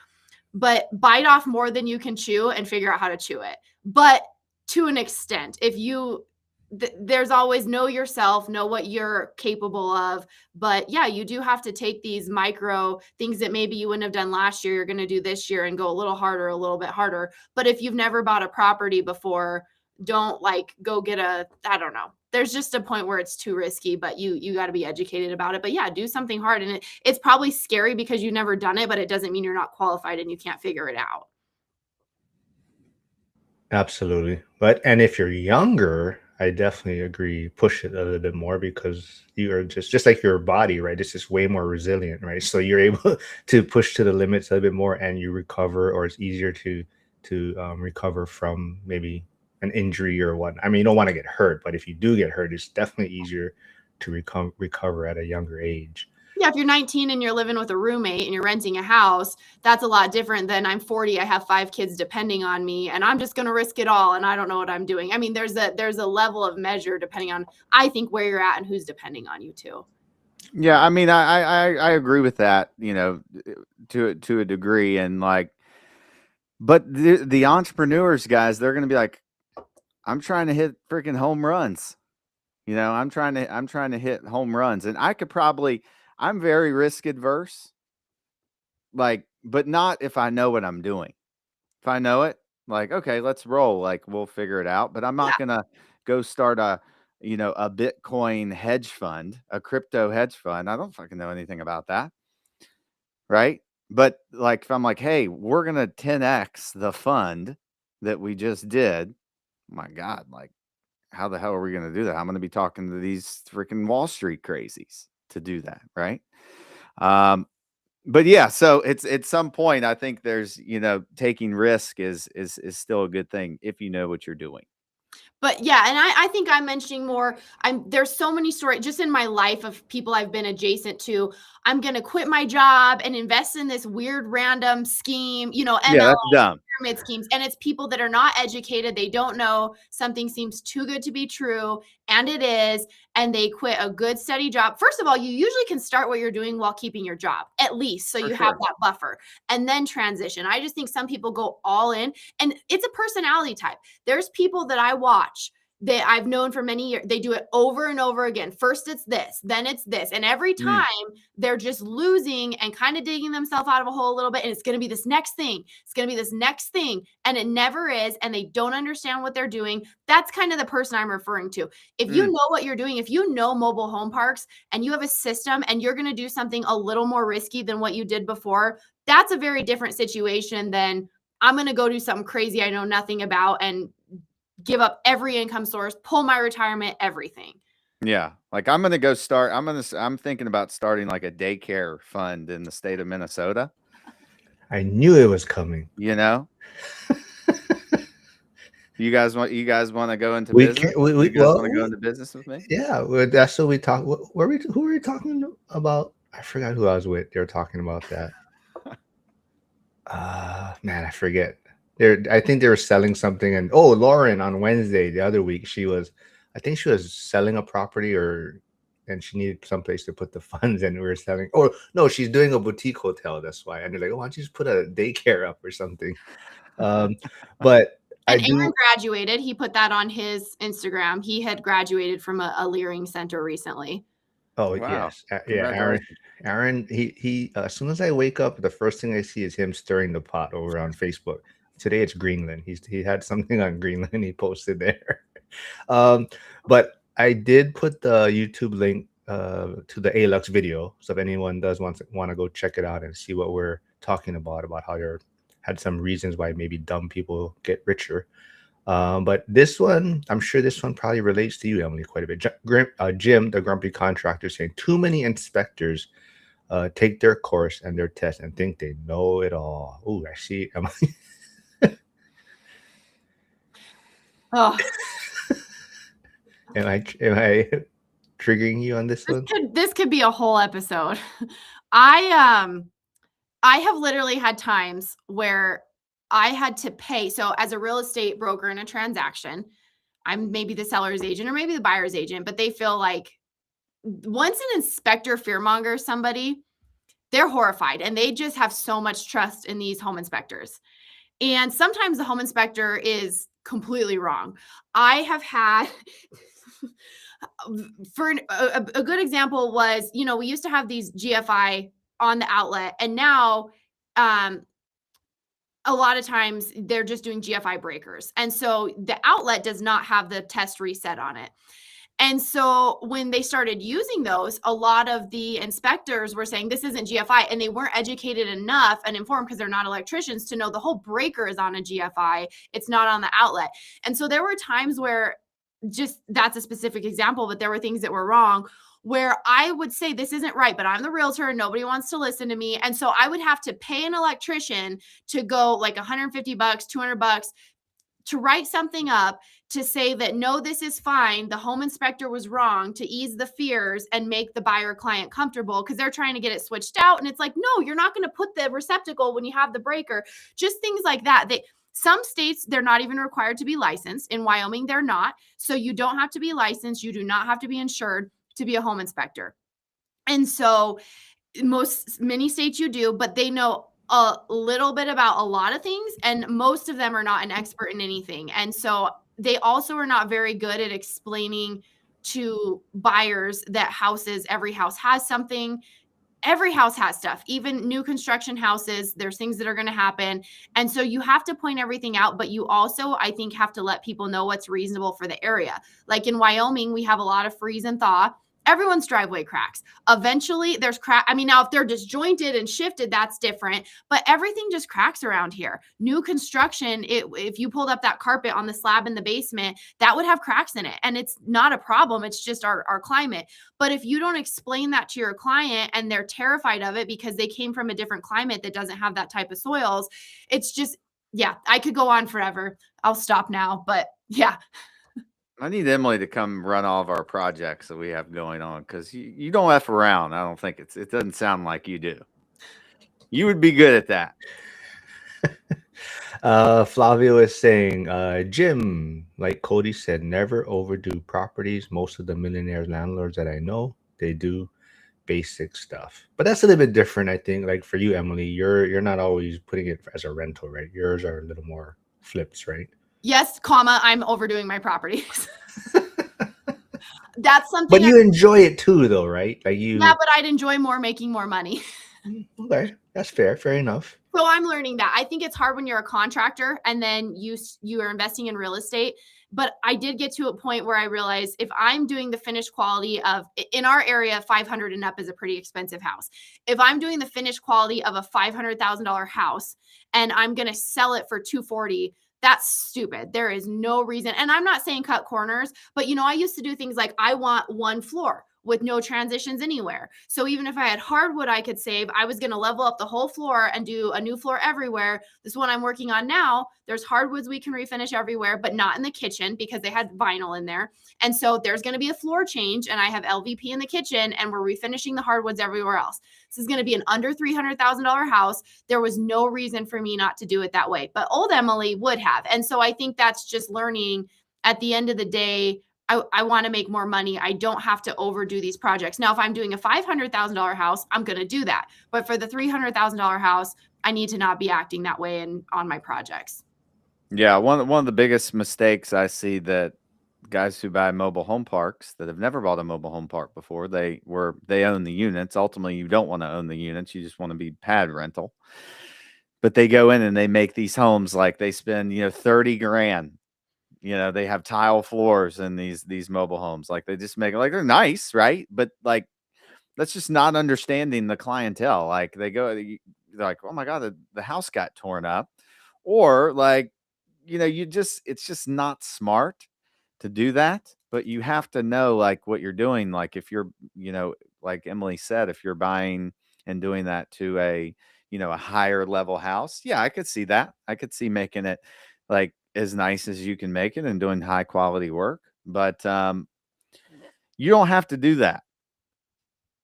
but bite off more than you can chew and figure out how to chew it. But to an extent, if you there's always know yourself, know what you're capable of. But yeah, you do have to take these micro things that maybe you wouldn't have done last year, you're going to do this year, and go a little harder, a little bit harder. But if you've never bought a property before, don't go get I don't know. There's just a point where it's too risky, but you got to be educated about it. But yeah, do something hard. And it's probably scary because you've never done it, but it doesn't mean you're not qualified and you can't figure it out. Absolutely. And if you're younger, I definitely agree. Push it a little bit more, because you are just like your body, right? It's just way more resilient, right? So you're able to push to the limits a little bit more, and you recover, or it's easier to recover from maybe an injury or what. I mean, you don't want to get hurt, but if you do get hurt, it's definitely easier to recover at a younger age. Yeah, if you're 19 and you're living with a roommate and you're renting a house, that's a lot different than I'm 40, I have 5 kids depending on me, and I'm just going to risk it all and I don't know what I'm doing. I mean, there's a level of measure depending on, I think, where you're at and who's depending on you too. Yeah, I mean, I agree with that, to a degree, and but the entrepreneurs, guys, they're going to be like, I'm trying to hit freaking home runs. I'm trying to hit home runs, and I'm very risk adverse, but not if I know what I'm doing. If I know it, okay, let's roll. We'll figure it out. But I'm not gonna go start a Bitcoin hedge fund, a crypto hedge fund. I don't fucking know anything about that, right? But if I'm hey, we're gonna 10x the fund that we just did. My God, how the hell are we gonna do that? I'm gonna be talking to these freaking Wall Street crazies to do that, right? But yeah, so it's at some point, I think there's, taking risk is still a good thing if you know what you're doing. But yeah, and I think I'm mentioning more. There's so many stories just in my life of people I've been adjacent to. I'm gonna quit my job and invest in this weird random scheme, Yeah, that's dumb. pyramid schemes, and it's people that are not educated. They don't know, something seems too good to be true, and it is, and they quit a good steady job. First of all, you usually can start what you're doing while keeping your job, at least, so you have that buffer, and then transition. I just think some people go all in, and it's a personality type. There's people that I watch that I've known for many years. They do it over and over again. First it's this, then it's this. And every time they're just losing and kind of digging themselves out of a hole a little bit. And it's going to be this next thing. It's going to be this next thing. And it never is. And they don't understand what they're doing. That's kind of the person I'm referring to. If you know what you're doing, if you know mobile home parks and you have a system and you're going to do something a little more risky than what you did before, that's a very different situation than I'm going to go do something crazy I know nothing about and give up every income source, pull my retirement, everything. Yeah. Like I'm going to go start, I'm thinking about starting like a daycare fund in the state of Minnesota. I knew it was coming. You know, you guys want to go into business? You guys want to go into business with me? Yeah. That's what we talked. Who were we talking about? I forgot who I was with. They were talking about that. Man, I forget. I think they were selling something, and Lauren on Wednesday, the other week, I think she was selling a property, and she needed someplace to put the funds, and we were selling. Oh no, she's doing a boutique hotel. That's why. And they're like, why don't you just put a daycare up or something? But Aaron graduated. He put that on his Instagram. He had graduated from a Leering center recently. Oh wow. Yes, yeah, Aaron. He as soon as I wake up, the first thing I see is him stirring the pot over on Facebook. Today it's Greenland. He had something on Greenland he posted there. But I did put the YouTube link to the ALUX video, so if anyone does want to go check it out and see what we're talking about how you had some reasons why maybe dumb people get richer. But this one, I'm sure this one probably relates to you, Emily, quite a bit. Jim, the grumpy contractor, saying too many inspectors take their course and their test and think they know it all. Oh, I see, Emily. Oh. Am I triggering you on this one? This could be a whole episode. I have literally had times where I had to pay. So as a real estate broker in a transaction, I'm maybe the seller's agent or maybe the buyer's agent, but they feel like once an inspector fearmongers somebody, they're horrified and they just have so much trust in these home inspectors. And sometimes the home inspector is completely wrong. I have had for a good example was, we used to have these GFI on the outlet, and now a lot of times they're just doing GFI breakers. And so the outlet does not have the test reset on it. And so when they started using those, a lot of the inspectors were saying this isn't GFI, and they weren't educated enough and informed because they're not electricians to know the whole breaker is on a GFI. It's not on the outlet. And so there were times where that's a specific example, but there were things that were wrong where I would say this isn't right, but I'm the realtor and nobody wants to listen to me. And so I would have to pay an electrician to go like $150, $200 to write something up to say that, no, this is fine. The home inspector was wrong, to ease the fears and make the buyer client comfortable because they're trying to get it switched out. And it's like, no, you're not going to put the receptacle when you have the breaker. Just things like that. Some states, they're not even required to be licensed. In Wyoming, they're not. So you don't have to be licensed. You do not have to be insured to be a home inspector. And so many states you do, but they know a little bit about a lot of things, and most of them are not an expert in anything. And so they also are not very good at explaining to buyers that every house has something. Every house has stuff, even new construction houses. There's things that are going to happen. And so you have to point everything out, but you also, I think, have to let people know what's reasonable for the area. Like in Wyoming, we have a lot of freeze and thaw. Everyone's driveway cracks. Eventually there's crack. I mean, now if they're disjointed and shifted, that's different, but everything just cracks around here. New construction, if you pulled up that carpet on the slab in the basement, that would have cracks in it. And it's not a problem. It's just our climate. But if you don't explain that to your client and they're terrified of it because they came from a different climate that doesn't have that type of soils, it's just, yeah, I could go on forever. I'll stop now, but yeah. I need Emily to come run all of our projects that we have going on, because you don't F around. I don't think it doesn't sound like you do. You would be good at that. Flavio is saying, Jim, like Cody said, never overdo properties. Most of the millionaire landlords that I know, they do basic stuff. But that's a little bit different, I think. Like for you, Emily, you're not always putting it as a rental, right? Yours are a little more flips, right? Yes, comma, I'm overdoing my properties. That's But something you enjoy it too, though, right? Like yeah, you, but I'd enjoy more making more money. okay, that's fair, fair enough. So I'm learning that. I think it's hard when you're a contractor and then you are investing in real estate. But I did get to a point where I realized if I'm doing the finished quality of in our area, 500 and up is a pretty expensive house. If I'm doing the finished quality of a $500,000 house and I'm going to sell it for 240, that's stupid. There is no reason. And I'm not saying cut corners, but I used to do things like I want one floor with no transitions anywhere. So even if I had hardwood I could save, I was going to level up the whole floor and do a new floor everywhere. This one I'm working on now, there's hardwoods we can refinish everywhere, but not in the kitchen because they had vinyl in there. And so there's going to be a floor change and I have LVP in the kitchen and we're refinishing the hardwoods everywhere else. This is going to be an under $300,000 house. There was no reason for me not to do it that way, but old Emily would have. And so I think that's just learning at the end of the day. I want to make more money. I don't have to overdo these projects. Now, if I'm doing a $500,000 house, I'm going to do that. But for the $300,000 house, I need to not be acting that way on my projects. Yeah, one of the biggest mistakes I see that guys who buy mobile home parks that have never bought a mobile home park before, they own the units. Ultimately, you don't want to own the units. You just want to be pad rental. But they go in and they make these homes like they spend, 30 grand. They have tile floors in these mobile homes. Like they just make it like they're nice, right? But like that's just not understanding the clientele. Like they're like, oh my God, the house got torn up. Or like, it's just not smart to do that. But you have to know like what you're doing. Like if you're, like Emily said, if you're buying and doing that to a higher level house, yeah, I could see that. I could see making it like as nice as you can make it and doing high quality work. But you don't have to do that.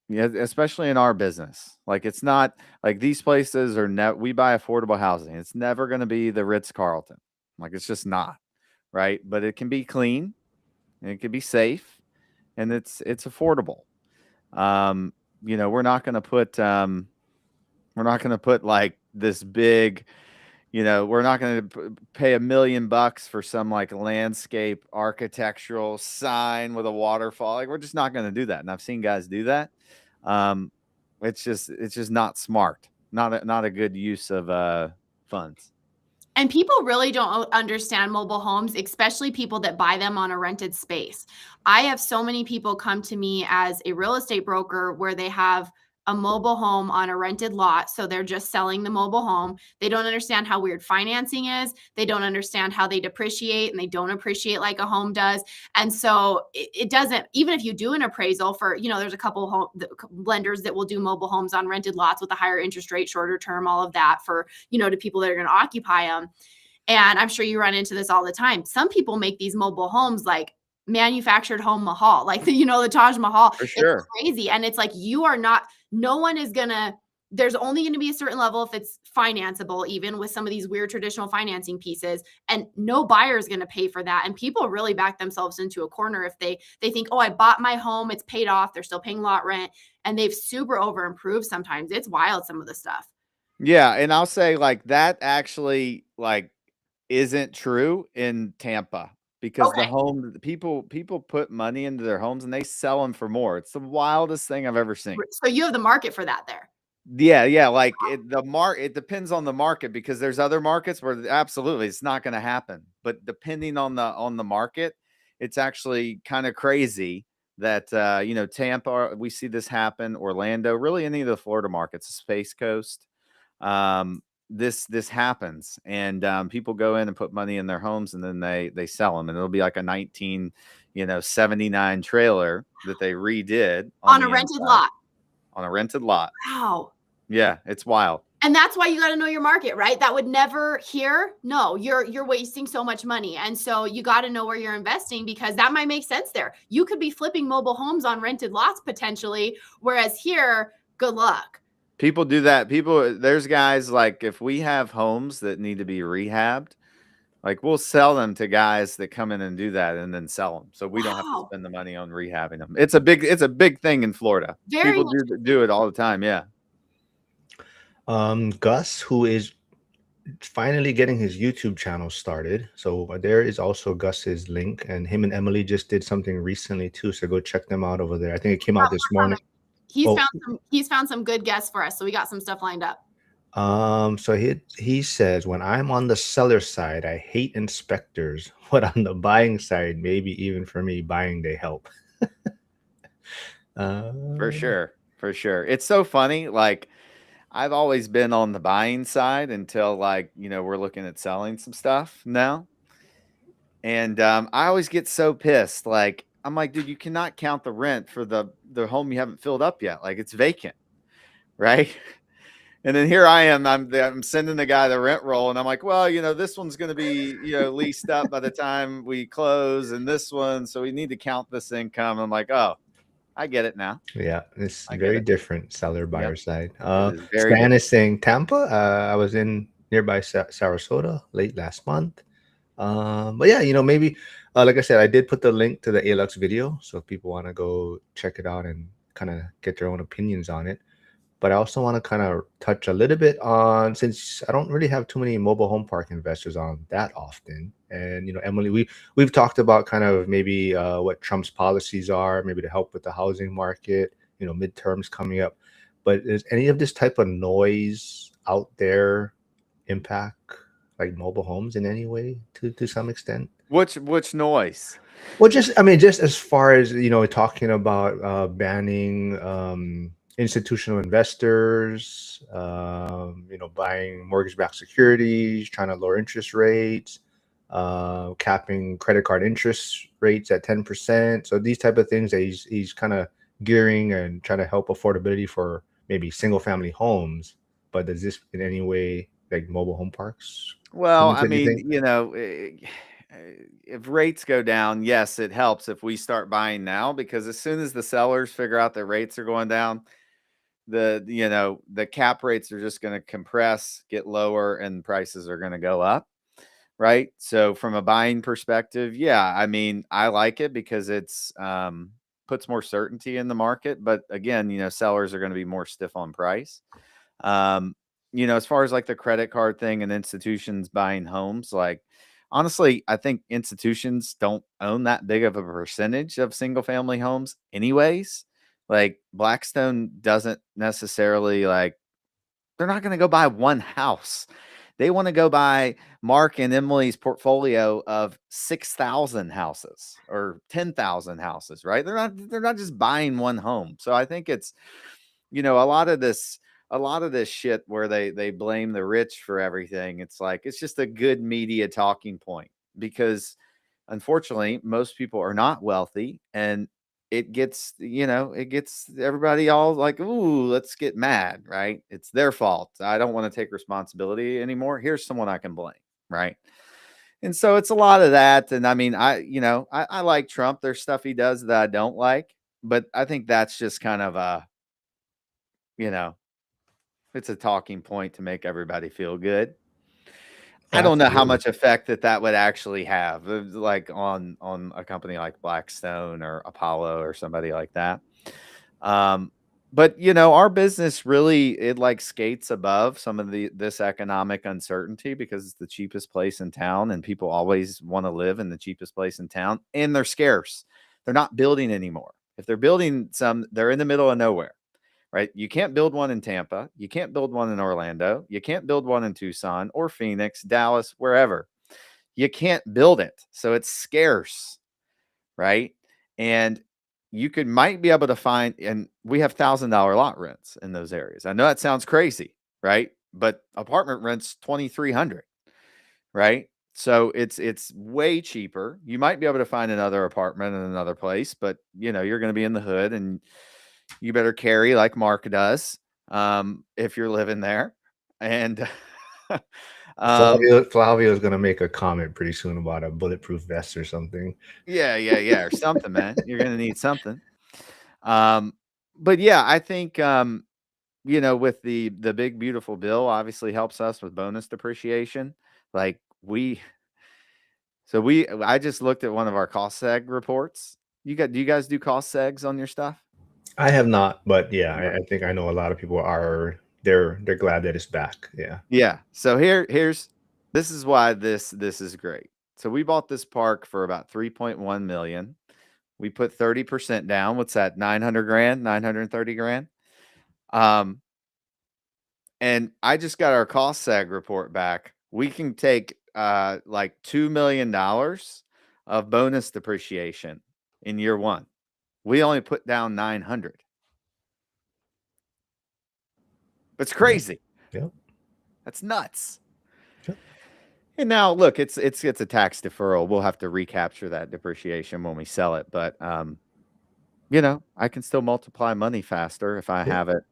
Yeah, especially in our business. Like it's not like these places are we buy affordable housing. It's never going to be the Ritz-Carlton. Like it's just not, right? But it can be clean and it can be safe and it's affordable. We're not going to put like this big, we're not going to pay $1 million for some like landscape architectural sign with a waterfall. Like we're just not going to do that. And I've seen guys do that. It's just not smart. Not a good use of funds. And people really don't understand mobile homes, especially people that buy them on a rented space. I have so many people come to me as a real estate broker where they have a mobile home on a rented lot. So they're just selling the mobile home. They don't understand how weird financing is. They don't understand how they depreciate and they don't appreciate like a home does. And so it doesn't, even if you do an appraisal for, there's a couple lenders that will do mobile homes on rented lots with a higher interest rate, shorter term, all of that for, to people that are going to occupy them. And I'm sure you run into this all the time. Some people make these mobile homes like manufactured home Mahal, like the Taj Mahal. For sure. It's crazy. And it's like, no one is there's only going to be a certain level if it's financeable, even with some of these weird traditional financing pieces, and no buyer is going to pay for that. And people really back themselves into a corner if they think, oh, I bought my home, it's paid off, they're still paying lot rent, and they've super over improved. Sometimes it's wild, some of the stuff. Yeah, and I'll say like that actually like isn't true in Tampa because the people put money into their homes and they sell them for more. It's the wildest thing I've ever seen. So you have the market for that there. Yeah, like it depends on the market because there's other markets where absolutely it's not going to happen. But depending on the market, it's actually kind of crazy that Tampa, we see this happen, Orlando, really any of the Florida markets, the Space Coast. This happens and people go in and put money in their homes and then they sell them and it'll be like a 1979 trailer that they redid on a rented lot. On a rented lot. Wow. Yeah, it's wild. And that's why you got to know your market, right? That would never here. No, you're wasting so much money. And so you got to know where you're investing because that might make sense there. You could be flipping mobile homes on rented lots potentially, whereas here, good luck. People do that. There's guys like if we have homes that need to be rehabbed, like we'll sell them to guys that come in and do that and then sell them. So we don't have to Wow. spend the money on rehabbing them. It's a big thing in Florida. Very People do it all the time. Yeah. Gus, who is finally getting his YouTube channel started. So there is also Gus's link, and him and Emily just did something recently too. So go check them out over there. I think it came out this morning. He's Oh, found some good guests for us, so we got some stuff lined up. so he says, when I'm on the seller side, I hate inspectors, but on the buying side, maybe even for me, buying they help. For sure. For sure. It's so funny. Like I've always been on the buying side until like, we're looking at selling some stuff now. And I always get so pissed. Like, I'm like, dude, you cannot count the rent for the home you haven't filled up yet. Like it's vacant. Right. And then here I am, I'm sending the guy the rent roll, and I'm like, well, this one's going to be, leased up by the time we close, and this one, so we need to count this income. I'm like, oh, I get it now. Yeah, it's I get very it. different seller buyer Yep. side. It is very Stan different. is saying Tampa. I was in nearby Sarasota late last month. But yeah, maybe like I said, I did put the link to the ALUX video, so if people want to go check it out and kind of get their own opinions on it. But I also want to kind of touch a little bit on, since I don't really have too many mobile home park investors on that often. And Emily, we've talked about kind of maybe what Trump's policies are, maybe to help with the housing market, midterms coming up. But is any of this type of noise out there impact like mobile homes in any way to some extent? Which noise? Well, just as far as talking about banning institutional investors, buying mortgage-backed securities, trying to lower interest rates, capping credit card interest rates at 10%. So these type of things that he's kind of gearing and trying to help affordability for maybe single-family homes. But does this in any way like mobile home parks? Well, Come I into mean, anything? if rates go down, yes, it helps if we start buying now, because as soon as the sellers figure out that rates are going down, the cap rates are just going to compress, get lower, and prices are going to go up. Right. So from a buying perspective, yeah, I mean, I like it because it's puts more certainty in the market. But again, sellers are going to be more stiff on price. Um, as far as like the credit card thing and institutions buying homes, like honestly, I think institutions don't own that big of a percentage of single family homes anyways. Like Blackstone doesn't necessarily they're not going to go buy one house. They want to go buy Marc and Emily's portfolio of 6,000 houses or 10,000 houses, right? They're not just buying one home. So I think it's, a lot of this shit where they blame the rich for everything. It's like, it's just a good media talking point, because unfortunately most people are not wealthy, and it gets everybody all like, ooh, let's get mad, right? It's their fault. I don't want to take responsibility anymore. Here's someone I can blame, right? And so it's a lot of that. And I mean, I like Trump. There's stuff he does that I don't like, but I think that's just kind of you know, it's a talking point to make everybody feel good. I don't know how Absolutely. much effect that would actually have, like on a company like Blackstone or Apollo or somebody like that. But our business really, it like skates above some of this economic uncertainty, because it's the cheapest place in town, and people always want to live in the cheapest place in town, and they're scarce. They're not building anymore. If they're building some, they're in the middle of nowhere. Right? You can't build one in Tampa. You can't build one in Orlando. You can't build one in Tucson or Phoenix, Dallas, wherever. You can't build it. So it's scarce, right? And you might be able to find, and we have $1,000 lot rents in those areas. I know that sounds crazy, right? But apartment rents $2,300, right? So it's way cheaper. You might be able to find another apartment in another place, but you're going to be in the hood, and you better carry like Marc does, if you're living there. And Flavio is gonna make a comment pretty soon about a bulletproof vest or something. yeah, or something, man. You're gonna need something. But yeah, I think with the big beautiful bill obviously helps us with bonus depreciation. Like I just looked at one of our cost seg reports. Do you guys do cost segs on your stuff? I have not, but yeah, No. I think I know a lot of people are they're glad that it's back. Yeah. Yeah. So this is why this is great. So we bought this park for about 3.1 million. We put 30% down. What's that? 900 grand, 930 grand. And I just got our cost seg report back. We can take like $2 million of bonus depreciation in year one. We only put down 900. It's crazy. Yep. That's nuts. Yep. And now look, it's a tax deferral. We'll have to recapture that depreciation when we sell it, but I can still multiply money faster if I Yeah. have it,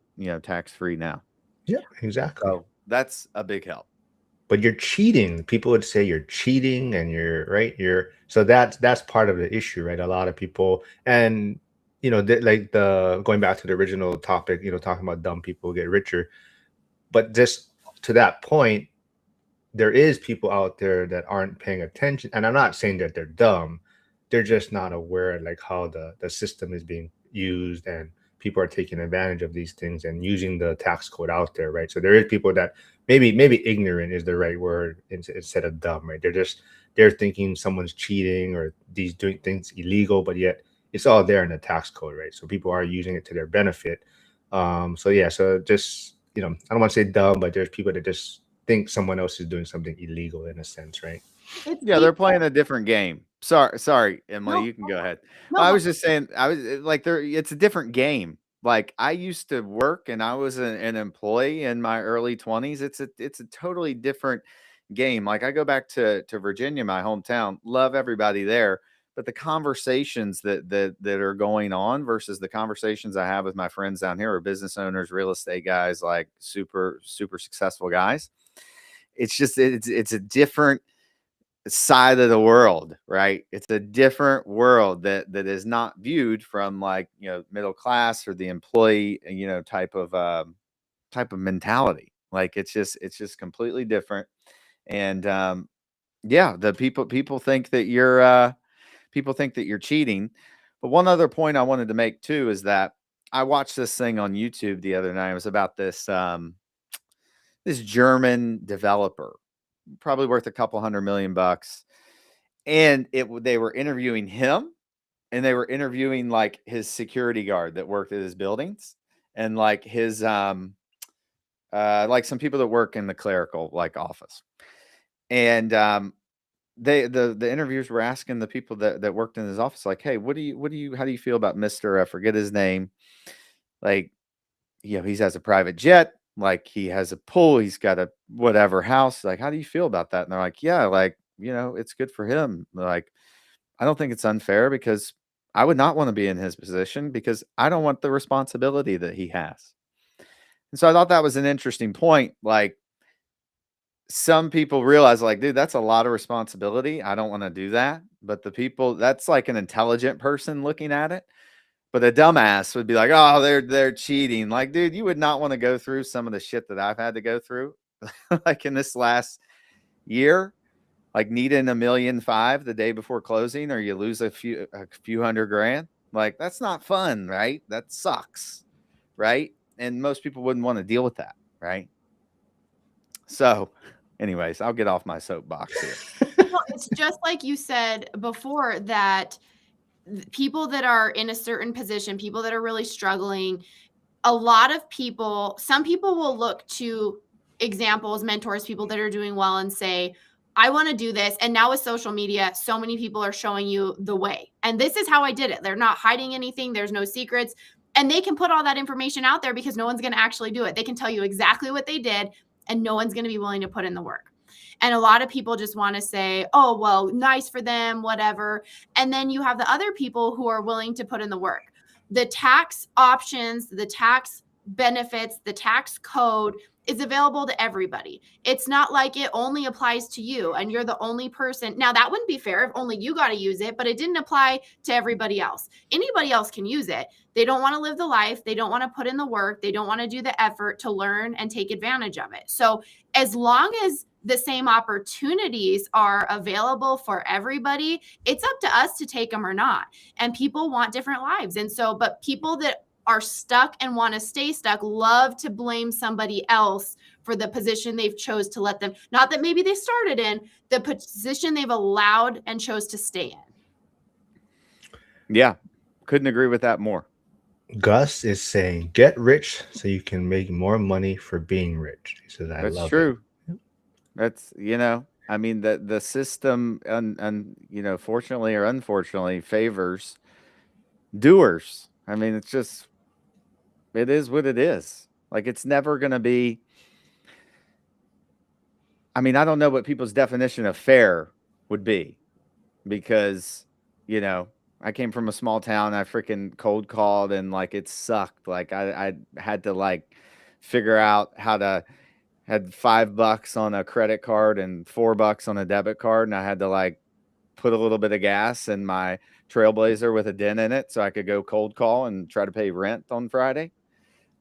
tax free now. Yeah, exactly. So that's a big help. But you're cheating. People would say you're cheating and you're right. So that's part of the issue, right? A lot of people, and like the going back to the original topic, talking about dumb people get richer. But just to that point, there is people out there that aren't paying attention, and I'm not saying that they're dumb. They're just not aware like how the system is being used, and people are taking advantage of these things and using the tax code out there, right? So there is people that maybe ignorant is the right word instead of dumb, right? They're thinking someone's cheating or these doing things illegal, but yet it's all there in the tax code, right? So people are using it to their benefit. So yeah, so just I don't want to say dumb, but there's people that just think someone else is doing something illegal in a sense, right? Yeah, they're playing a different game. Sorry, Emily, No, you can go ahead. no, I go was just saying, I was like, it's a different game. Like I used to work and I was an employee in my early 20s. It's a totally different game. Like I go back to Virginia, my hometown, love everybody there, but the conversations that are going on versus the conversations I have with my friends down here are business owners, real estate guys, like super super successful guys. It's just it's a different side of the world, right? It's a different world that is not viewed from like middle class or the employee type of mentality. Like it's just completely different. And yeah, the people think that you're cheating. But one other point I wanted to make too is that I watched this thing on YouTube the other night. It was about this German developer, probably worth a couple $100 million. And they were interviewing him, and they were interviewing like his security guard that worked at his buildings, and like his like some people that work in the clerical like office. And the interviewers were asking the people that worked in his office, like, hey, how do you feel about Mr. I forget his name? Like, he has a private jet, like he has a pool, he's got a whatever house. Like, how do you feel about that? And they're like, yeah, like, it's good for him. Like, I don't think it's unfair because I would not want to be in his position because I don't want the responsibility that he has. And so I thought that was an interesting point. Like, some people realize, like, dude, that's a lot of responsibility. I don't want to do that. But that's like an intelligent person looking at it. But a dumbass would be like, oh, they're cheating. Like, dude, you would not want to go through some of the shit that I've had to go through, like in this last year, like needing $1.5 million the day before closing, or you lose a few $100,000. Like, that's not fun, right? That sucks, right? And most people wouldn't want to deal with that, right? So, anyways, I'll get off my soapbox here. No, it's just like you said before that people that are in a certain position, people that are really struggling, some people will look to examples, mentors, people that are doing well and say, I want to do this. And now with social media, so many people are showing you the way. And this is how I did it. They're not hiding anything. There's no secrets. And they can put all that information out there because no one's going to actually do it. They can tell you exactly what they did, and no one's going to be willing to put in the work. And a lot of people just want to say, oh, well, nice for them, whatever. And then you have the other people who are willing to put in the work. The tax options, the tax benefits, the tax code is available to everybody. It's not like it only applies to you and you're the only person. Now, that wouldn't be fair if only you got to use it, but it didn't apply to everybody else. Anybody else can use it. They don't want to live the life. They don't want to put in the work. They don't want to do the effort to learn and take advantage of it. So as long as the same opportunities are available for everybody, it's up to us to take them or not. And people want different lives. And so, but people that are stuck and want to stay stuck love to blame somebody else for the position they've chose to let them, not that maybe they started in, the position they've allowed and chose to stay in. Yeah, couldn't agree with that more. Gus is saying, get rich so you can make more money for being rich. He says, I That's love true. it. That's, I mean, the system, fortunately or unfortunately, favors doers. I mean, it is what it is. Like, it's never going to be. I mean, I don't know what people's definition of fair would be, because, I came from a small town. I freaking cold called and like it sucked. Like I had to like figure out how to had $5 on a credit card and $4 on a debit card, and I had to like put a little bit of gas in my Trailblazer with a dent in it so I could go cold call and try to pay rent on Friday.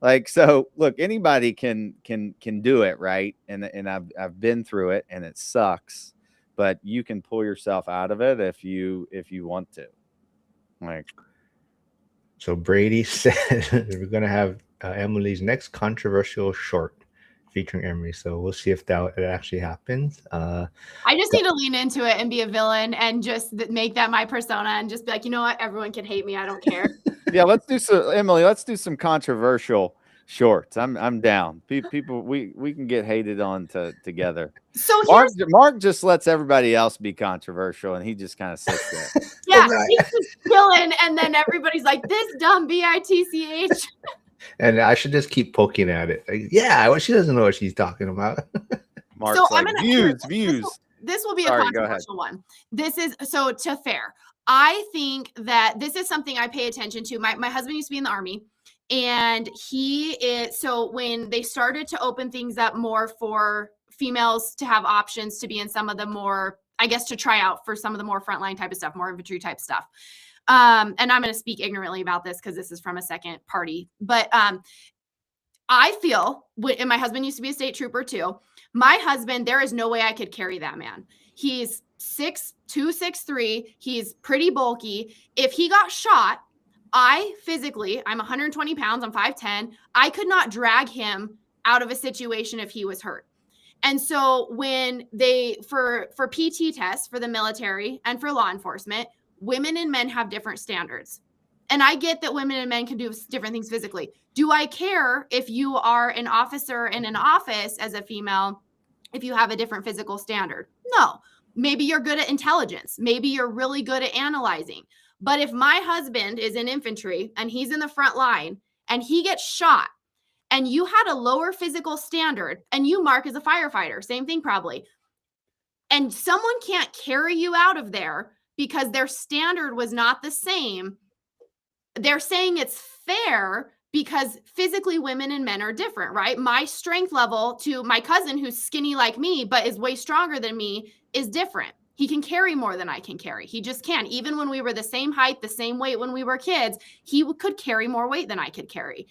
Like, so look, anybody can do it, right? And I've been through it and it sucks, but you can pull yourself out of it if you want to. Like, so Brady said we're gonna have Emily's next controversial short featuring Emily. So we'll see if that actually happens. I just need to lean into it and be a villain and just make that my persona and just be like, you know what? Everyone can hate me. I don't care. Yeah, let's do some, Emily. Let's do some controversial shorts. I'm down. People, we can get hated on together. So Marc just lets everybody else be controversial, and he just kind of sits there. Yeah, he's just chilling, and then everybody's like, "This dumb bitch." Marc's so like, views. This will be a controversial one. This is so to F.I.R.E. I think that this is something I pay attention to. My husband used to be in the Army, and so when they started to open things up more for females to have options to be in some of the more, I guess, to try out for some of the more frontline type of stuff, more infantry type stuff. And I'm going to speak ignorantly about this because this is from a second party, but I feel, and my husband used to be a state trooper too. My husband, there is no way I could carry that man. He's 6'2", 6'3". He's pretty bulky. If he got shot, I'm 120 pounds. I'm 5'10". I could not drag him out of a situation if he was hurt. And so when for PT tests for the military and for law enforcement, women and men have different standards. And I get that women and men can do different things physically. Do I care if you are an officer in an office as a female, if you have a different physical standard? No. Maybe you're good at intelligence. Maybe you're really good at analyzing. But if my husband is in infantry and he's in the front line and he gets shot, and you had a lower physical standard, and you, Marc, is a firefighter, same thing probably, and someone can't carry you out of there because their standard was not the same, they're saying it's fair because physically women and men are different, right? My strength level to my cousin who's skinny like me but is way stronger than me is different. He can carry more than I can carry. He just can. Even when we were the same height, the same weight when we were kids, he could carry more weight than I could carry.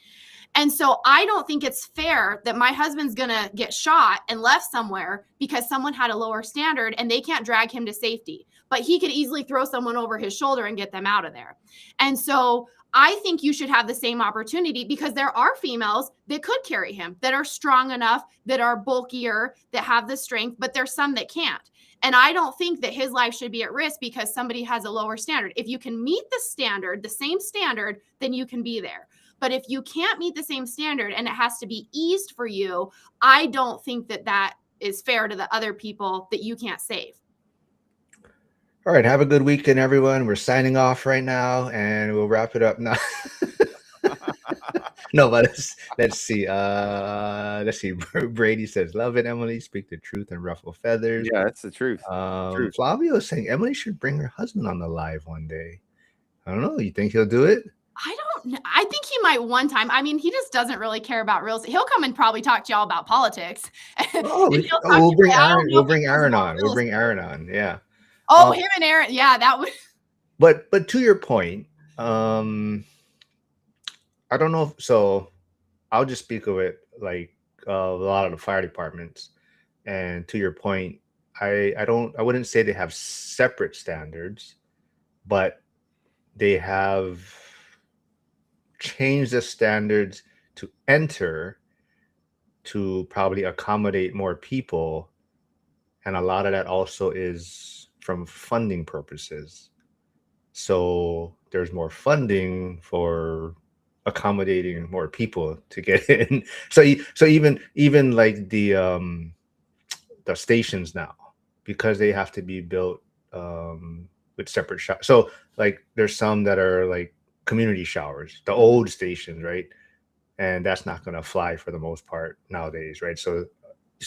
And so I don't think it's fair that my husband's going to get shot and left somewhere because someone had a lower standard and they can't drag him to safety. But he could easily throw someone over his shoulder and get them out of there. And so I think you should have the same opportunity because there are females that could carry him, that are strong enough, that are bulkier, that have the strength, but there's some that can't. And I don't think that his life should be at risk because somebody has a lower standard. If you can meet the standard, the same standard, then you can be there. But if you can't meet the same standard and it has to be eased for you, I don't think that is fair to the other people that you can't save. All right. Have a good weekend, everyone. We're signing off right now, and we'll wrap it up now. No, but let's see. Brady says, "Love it, Emily. Speak the truth and ruffle feathers." Yeah, that's the truth. Flavio is saying Emily should bring her husband on the live one day. I don't know. You think he'll do it? I don't I think he might one time. I mean, he just doesn't really care about real estate. He'll come and probably talk to y'all about politics. Oh, And he'll talk we'll to you, bring I don't Aaron. know We'll if he bring knows Aaron about on. We'll real bring estate. Aaron on. Yeah. Oh, him and Aaron. Yeah, that would. But to your point, I don't know. So I'll just speak of it like a lot of the fire departments. And to your point, I wouldn't say they have separate standards, but they have changed the standards to enter to probably accommodate more people. And a lot of that also is from funding purposes. So there's more funding for accommodating more people to get in. So even like the stations now, because they have to be built with separate showers. So like there's some that are like community showers, the old stations, right? And that's not going to fly for the most part nowadays, right? So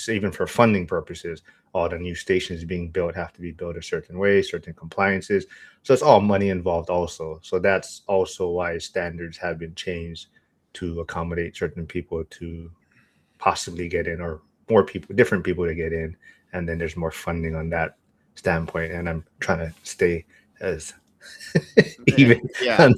even for funding purposes, all the new stations being built have to be built a certain way, certain compliances. So it's all money involved also. So that's also why standards have been changed to accommodate certain people to possibly get in, or more people, different people to get in. And then there's more funding on that standpoint. And I'm trying to stay as even. Yeah.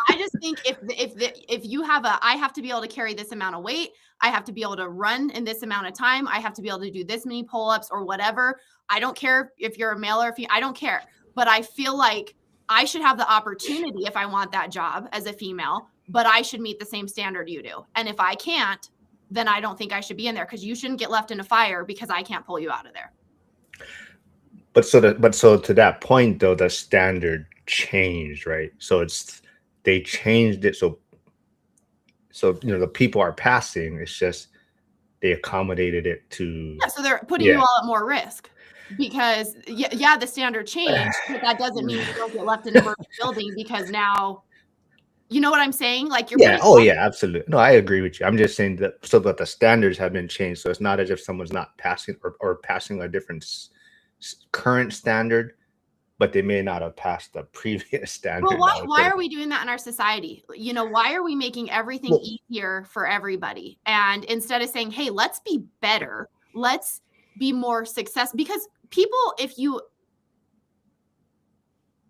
I just think if you have I have to be able to carry this amount of weight, I have to be able to run in this amount of time, I have to be able to do this many pull-ups or whatever. I don't care if you're a male or if you, I don't care. But I feel like I should have the opportunity if I want that job as a female, but I should meet the same standard you do. And if I can't, then I don't think I should be in there, because you shouldn't get left in a fire because I can't pull you out of there. But so to that point though, the standard changed, right? So they changed it so the people are passing. It's just they accommodated it to. Yeah, so they're putting you all at more risk, because the standard changed, but that doesn't mean you don't get left in a burning building, because now, you know what I'm saying? Like you're Yeah. putting. Oh yeah, absolutely. No, I agree with you. I'm just saying that the standards have been changed. So it's not as if someone's not passing or passing a different current standard, but they may not have passed the previous standard. Well, why are we doing that in our society? You know, why are we making everything easier for everybody? And instead of saying, hey, let's be better, let's be more successful, because people, if you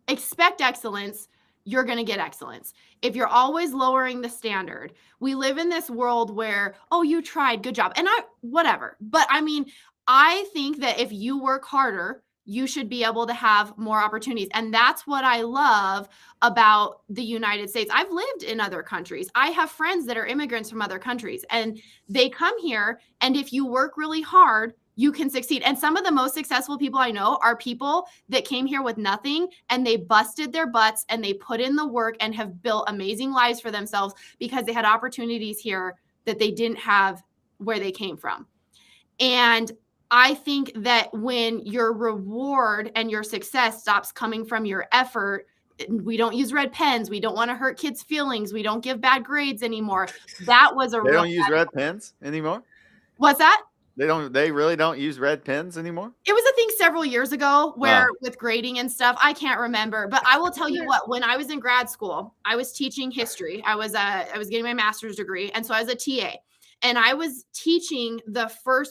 expect excellence, you're going to get excellence. If you're always lowering the standard, we live in this world where, oh, you tried, good job. And whatever. But I mean, I think that if you work harder, you should be able to have more opportunities. And that's what I love about the United States. I've lived in other countries. I have friends that are immigrants from other countries, and they come here. And if you work really hard, you can succeed. And some of the most successful people I know are people that came here with nothing, and they busted their butts and they put in the work and have built amazing lives for themselves because they had opportunities here that they didn't have where they came from. And I think that when your reward and your success stops coming from your effort, we don't use red pens. We don't want to hurt kids' feelings. We don't give bad grades anymore. That was a They don't use red pens anymore. What's that? They really don't use red pens anymore. It was a thing several years ago where with grading and stuff, I can't remember, but I will tell you what, when I was in grad school, I was teaching history. I was getting my master's degree. And so I was a TA, and I was teaching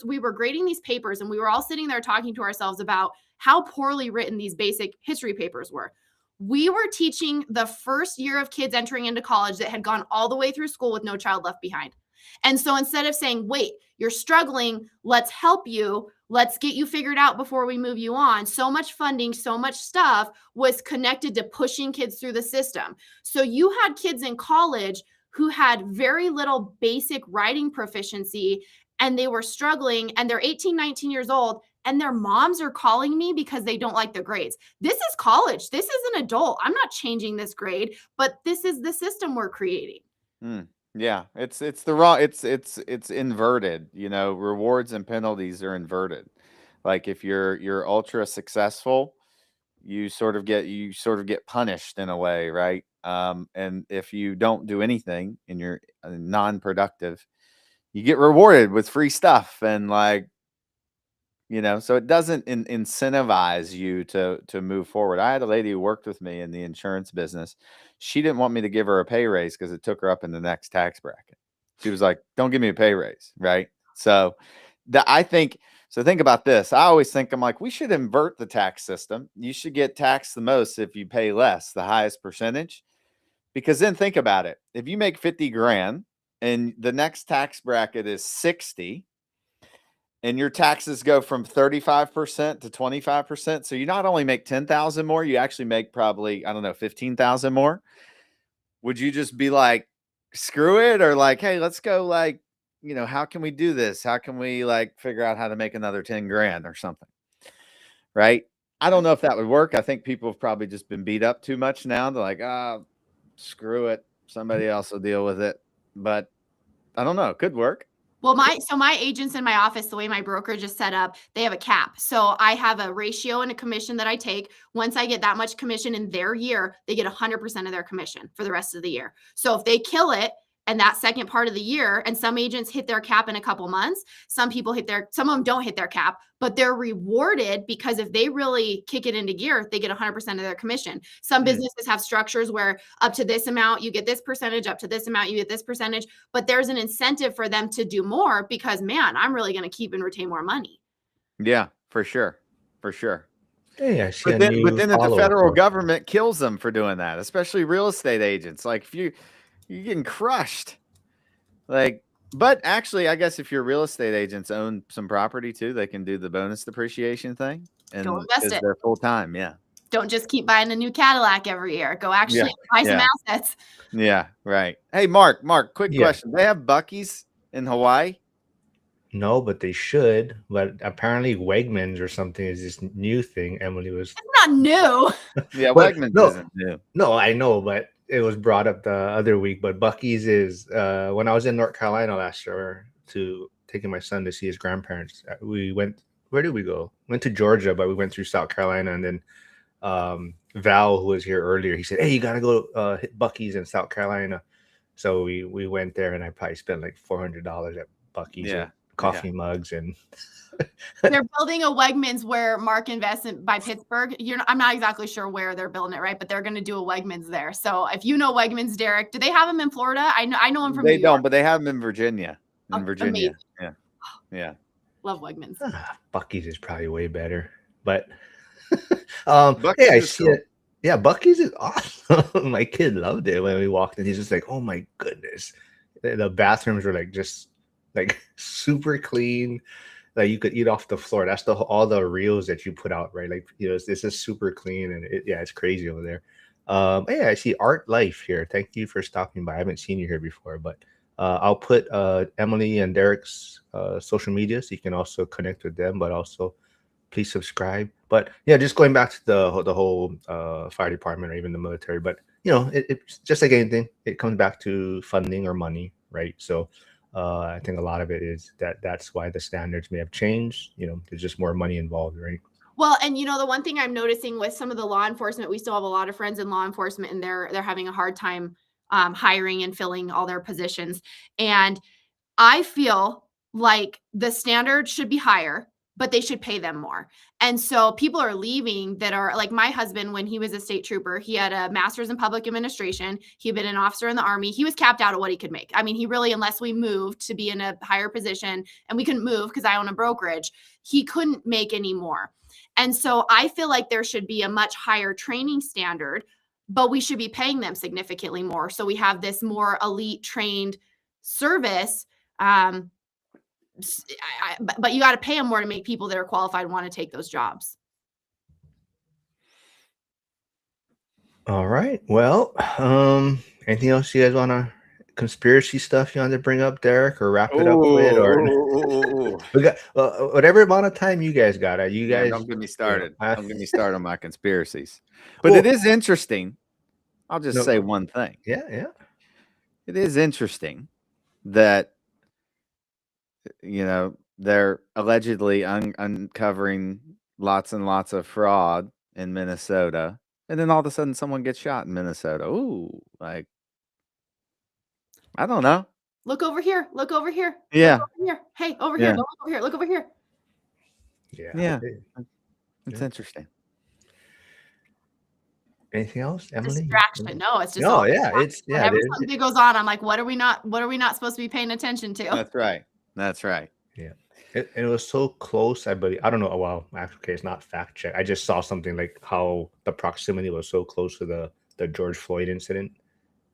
we were grading these papers, and we were all sitting there talking to ourselves about how poorly written these basic history papers were. We were teaching the first year of kids entering into college that had gone all the way through school with no child left behind. And so instead of saying, wait, you're struggling, let's help you, let's get you figured out before we move you on, so much funding, so much stuff was connected to pushing kids through the system. So you had kids in college who had very little basic writing proficiency, and they were struggling, and they're 18, 19 years old, and their moms are calling me because they don't like their grades. This is college. This is an adult. I'm not changing this grade, but this is the system we're creating. Yeah, it's the wrong. It's inverted. You know, rewards and penalties are inverted. Like if you're ultra successful, you sort of get punished in a way, right? And if you don't do anything and you're non-productive, you get rewarded with free stuff. And like, You know, so it doesn't incentivize you to move forward. I had a lady who worked with me in the insurance business. She didn't want me to give her a pay raise because it took her up in the next tax bracket. She was like, "Don't give me a pay raise," right? So, I think so. Think about this. I always think I'm like, we should invert the tax system. You should get taxed the most if you pay less, the highest percentage. Because then think about it. If you make 50 grand and the next tax bracket is 60, and your taxes go from 35% to 25%. So you not only make 10,000 more, you actually make probably, I don't know, 15,000 more. Would you just be like, screw it? Or like, hey, let's go, like, you know, how can we do this? How can we like figure out how to make another 10 grand or something? Right. I don't know if that would work. I think people have probably just been beat up too much now. They're like, screw it. Somebody else will deal with it. But I don't know. It could work. Well, my agents in my office, the way my brokerage is set up, they have a cap. So I have a ratio and a commission that I take. Once I get that much commission in their year, they get 100% of their commission for the rest of the year. So if they kill it and that second part of the year, and some agents hit their cap in a couple months, some of them don't hit their cap, but they're rewarded because if they really kick it into gear, they get 100% of their commission. Some businesses have structures where up to this amount, you get this percentage, up to this amount, you get this percentage, but there's an incentive for them to do more because, man, I'm really going to keep and retain more money. Yeah, for sure. For sure. Hey, I see But a then, new if the follower federal for government kills them for doing that, especially real estate agents, like if you're getting crushed, like. But actually, I guess if your real estate agents own some property too, they can do the bonus depreciation thing, Go and invest because it. they're full time, yeah. Don't just keep buying a new Cadillac every year. Go actually buy some assets. Yeah, right. Hey, Mark, quick Yeah. question. They have Buc-ee's in Hawaii? No, but they should. But apparently, Wegmans or something is this new thing. Emily was. It's not new. Yeah, But Wegmans no, isn't new. no, I know, but it was brought up the other week. But Bucky's is when I was in North Carolina last year to taking my son to see his grandparents. We went. Where did we go? Went to Georgia, but we went through South Carolina, and then Val, who was here earlier, he said, "Hey, you gotta go hit Bucky's in South Carolina." So we went there, and I probably spent like $400 at Bucky's. Yeah. Coffee mugs and they're building a Wegmans where Marc invests by Pittsburgh. I'm not exactly sure where they're building it, right? But they're going to do a Wegmans there. So if you know Wegmans, Derek, do they have them in Florida? I know them from New York. They don't, but they have them in Virginia. Amazing. Yeah. Love Wegmans. Bucky's is probably way better, but Buc-ee's I is see cool. it. Yeah, Bucky's is awesome. My kid loved it when we walked in. He's just like, "Oh my goodness!" The bathrooms were like just like super clean. Like you could eat off the floor. That's all the reels that you put out, right? Like this is super clean and it's crazy over there. Hey, I see Art Life here. Thank you for stopping by. I haven't seen you here before, but I'll put Emily and Derek's social media so you can also connect with them, but also please subscribe. But yeah, just going back to the whole fire department or even the military, but it's just like anything. It comes back to funding or money, right? So I think a lot of it is that's why the standards may have changed. There's just more money involved, right? Well, and the one thing I'm noticing with some of the law enforcement, we still have a lot of friends in law enforcement, and they're having a hard time hiring and filling all their positions. And I feel like the standard should be higher, but they should pay them more. And so people are leaving that are like my husband, when he was a state trooper, he had a master's in public administration. He'd been an officer in the Army. He was capped out at what he could make. I mean, he really, unless we moved to be in a higher position, and we couldn't move because I own a brokerage, he couldn't make any more. And so I feel like there should be a much higher training standard, but we should be paying them significantly more. So we have this more elite trained service. But you got to pay them more to make people that are qualified want to take those jobs. All right. Well, anything else you guys want to conspiracy stuff you want to bring up, Derek, or wrap it up with, or we got whatever amount of time you guys got. You guys don't get me started. Don't get me started on my conspiracies. But it is interesting. I'll just say one thing. Yeah. It is interesting that they're allegedly uncovering lots and lots of fraud in Minnesota, and then all of a sudden someone gets shot in Minnesota. Ooh, like I don't know. Look over here. Look over here. Yeah. Look over here. Hey, over here. Don't look over here. Look over here. Yeah. Yeah, Okay. it's Yeah. interesting. Anything else, Emily? Distraction. No, it's just No, all yeah, it's yeah. whenever something goes on, I'm like, what are we not supposed to be paying attention to? That's right. That's right. Yeah. It was so close. I believe I don't know. Well, actually, it's not fact check. I just saw something like how the proximity was so close to the George Floyd incident.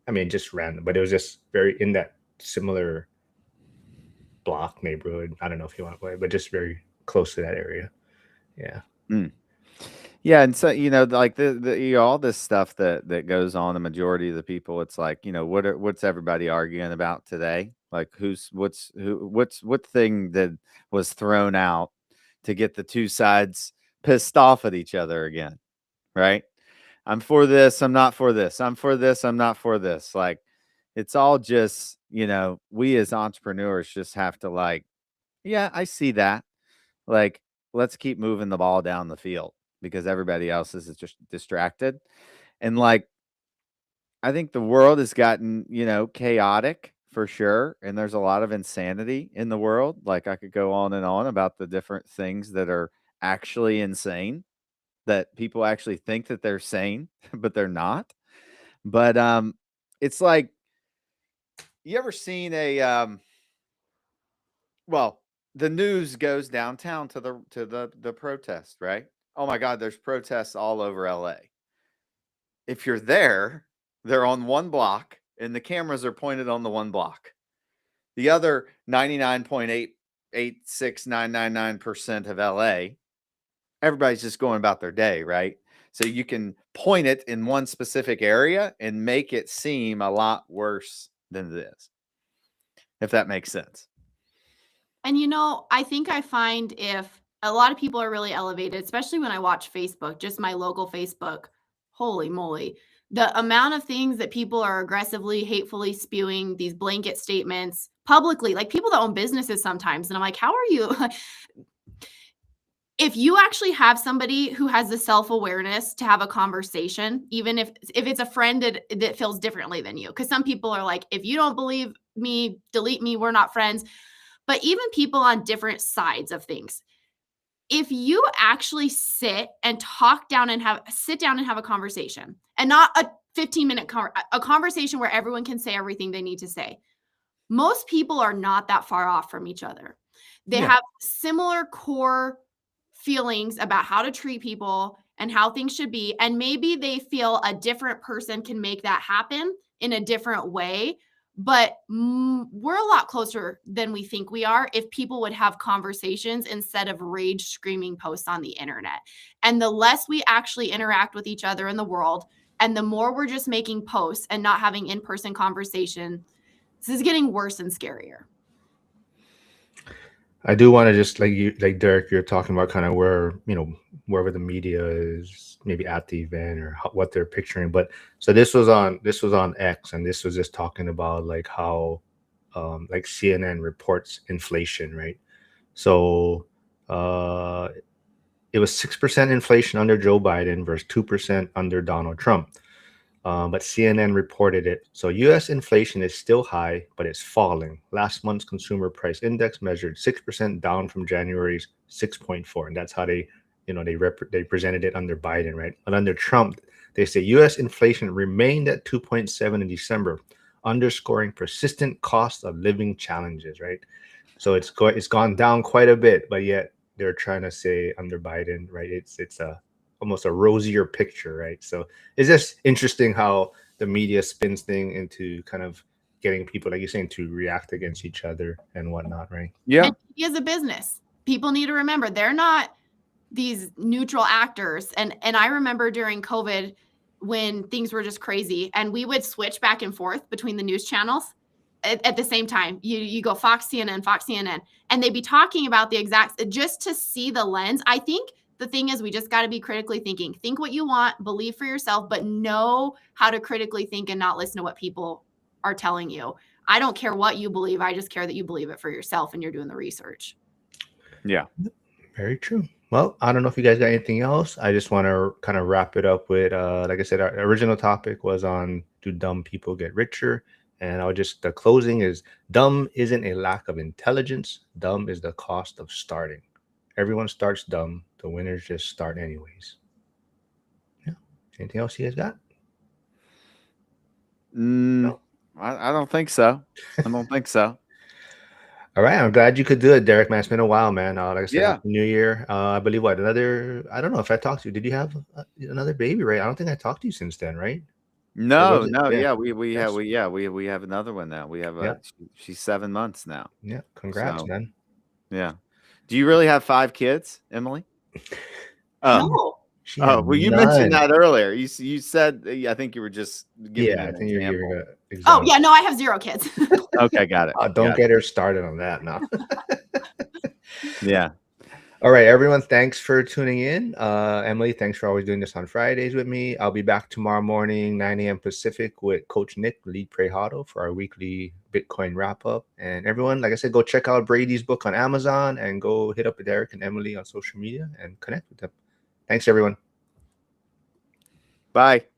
I mean, just random, but it was just very in that similar block neighborhood. I don't know if you want to play, but just very close to that area. Yeah. Mm. Yeah, and so like all this stuff that goes on, the majority of the people, it's like, what's everybody arguing about today? Like what thing that was thrown out to get the two sides pissed off at each other again, right? I'm for this, I'm not for this. I'm for this, I'm not for this. Like it's all just, we as entrepreneurs just have to like, yeah, I see that. Like, let's keep moving the ball down the field because everybody else is just distracted. And like, I think the world has gotten, chaotic for sure. And there's a lot of insanity in the world. Like, I could go on and on about the different things that are actually insane that people actually think that they're sane, but they're not. But it's like, you ever seen well, the news goes downtown to the protest, right? Oh my God, there's protests all over LA. If you're there, they're on one block and the cameras are pointed on the one block. The other 99.886999% of LA, everybody's just going about their day, right? So you can point it in one specific area and make it seem a lot worse than it is, if that makes sense. And I think I find if a lot of people are really elevated, especially when I watch Facebook, just my local Facebook, holy moly, the amount of things that people are aggressively, hatefully spewing, these blanket statements publicly, like people that own businesses sometimes. And I'm like, how are you? If you actually have somebody who has the self-awareness to have a conversation, even if it's a friend that feels differently than you, because some people are like, if you don't believe me, delete me, we're not friends. But even people on different sides of things, if you actually sit down and have a conversation, and not a 15-minute a conversation where everyone can say everything they need to say. Most people are not that far off from each other. They have similar core feelings about how to treat people and how things should be. And maybe they feel a different person can make that happen in a different way. But we're a lot closer than we think we are if people would have conversations instead of rage screaming posts on the internet. And the less we actually interact with each other in the world, and the more we're just making posts and not having in-person conversation, this is getting worse and scarier. I do want to just like Derek, you're talking about kind of where, wherever the media is maybe at the event or what they're picturing. But so this was on X, and this was just talking about like how like CNN reports inflation, right? So uh it was 6% inflation under Joe Biden versus 2% under Donald Trump. But CNN reported it. So U.S. inflation is still high, but it's falling. Last month's consumer price index measured 6% down from January's 6.4, and that's how they presented it under Biden, right? But under Trump, they say U.S. inflation remained at 2.7 in December, underscoring persistent cost of living challenges, right? So it's gone down quite a bit, but yet they're trying to say under Biden, right? It's a almost a rosier picture, right? So it's just interesting how the media spins thing into kind of getting people, like you're saying, to react against each other and whatnot, right? Yeah. And he is a business. People need to remember they're not these neutral actors. And I remember during COVID when things were just crazy and we would switch back and forth between the news channels at the same time. You go Fox, CNN, and they'd be talking about the exact, just to see the lens. I think the thing is we just got to be critically thinking. Think what you want, believe for yourself, but know how to critically think and not listen to what people are telling you. I don't care what you believe. I just care that you believe it for yourself and you're doing the research. Yeah. Very true. Well, I don't know if you guys got anything else. I just want to kind of wrap it up with, like I said, our original topic was on do dumb people get richer? And the closing is dumb isn't a lack of intelligence. Dumb is the cost of starting. everyone starts dumb. The winners just start anyways. Yeah. Anything else you guys got? No. I don't think so. I don't think so. All right, I'm glad you could do it, Derek. Man, it's been a while, man. Like I said, Yeah. Happy New Year. I believe what another. I don't know if I talked to you. Did you have another baby? Right? I don't think I talked to you since then, right? Or No, was it? no, Yeah. yeah, we Yes. have another one now. We have Yeah. she's 7 months now. Yeah. Congrats, So, man. yeah. Do you really have 5 kids, Emily? Oh. No. She had Well, you mentioned none. that earlier. You said I think you were just giving Yeah, I an think you're giving example. an Oh, example. yeah. No, I have 0 kids. Okay, got it. Don't Got get her started on that now. it. Yeah. All right, everyone. Thanks for tuning in. Emily, thanks for always doing this on Fridays with me. I'll be back tomorrow morning, 9 a.m. Pacific, with Coach Nick, Lead Pray Huddle, for our weekly Bitcoin wrap up. And everyone, like I said, go check out Brady's book on Amazon and go hit up Derek and Emily on social media and connect with them. Thanks, everyone. Bye.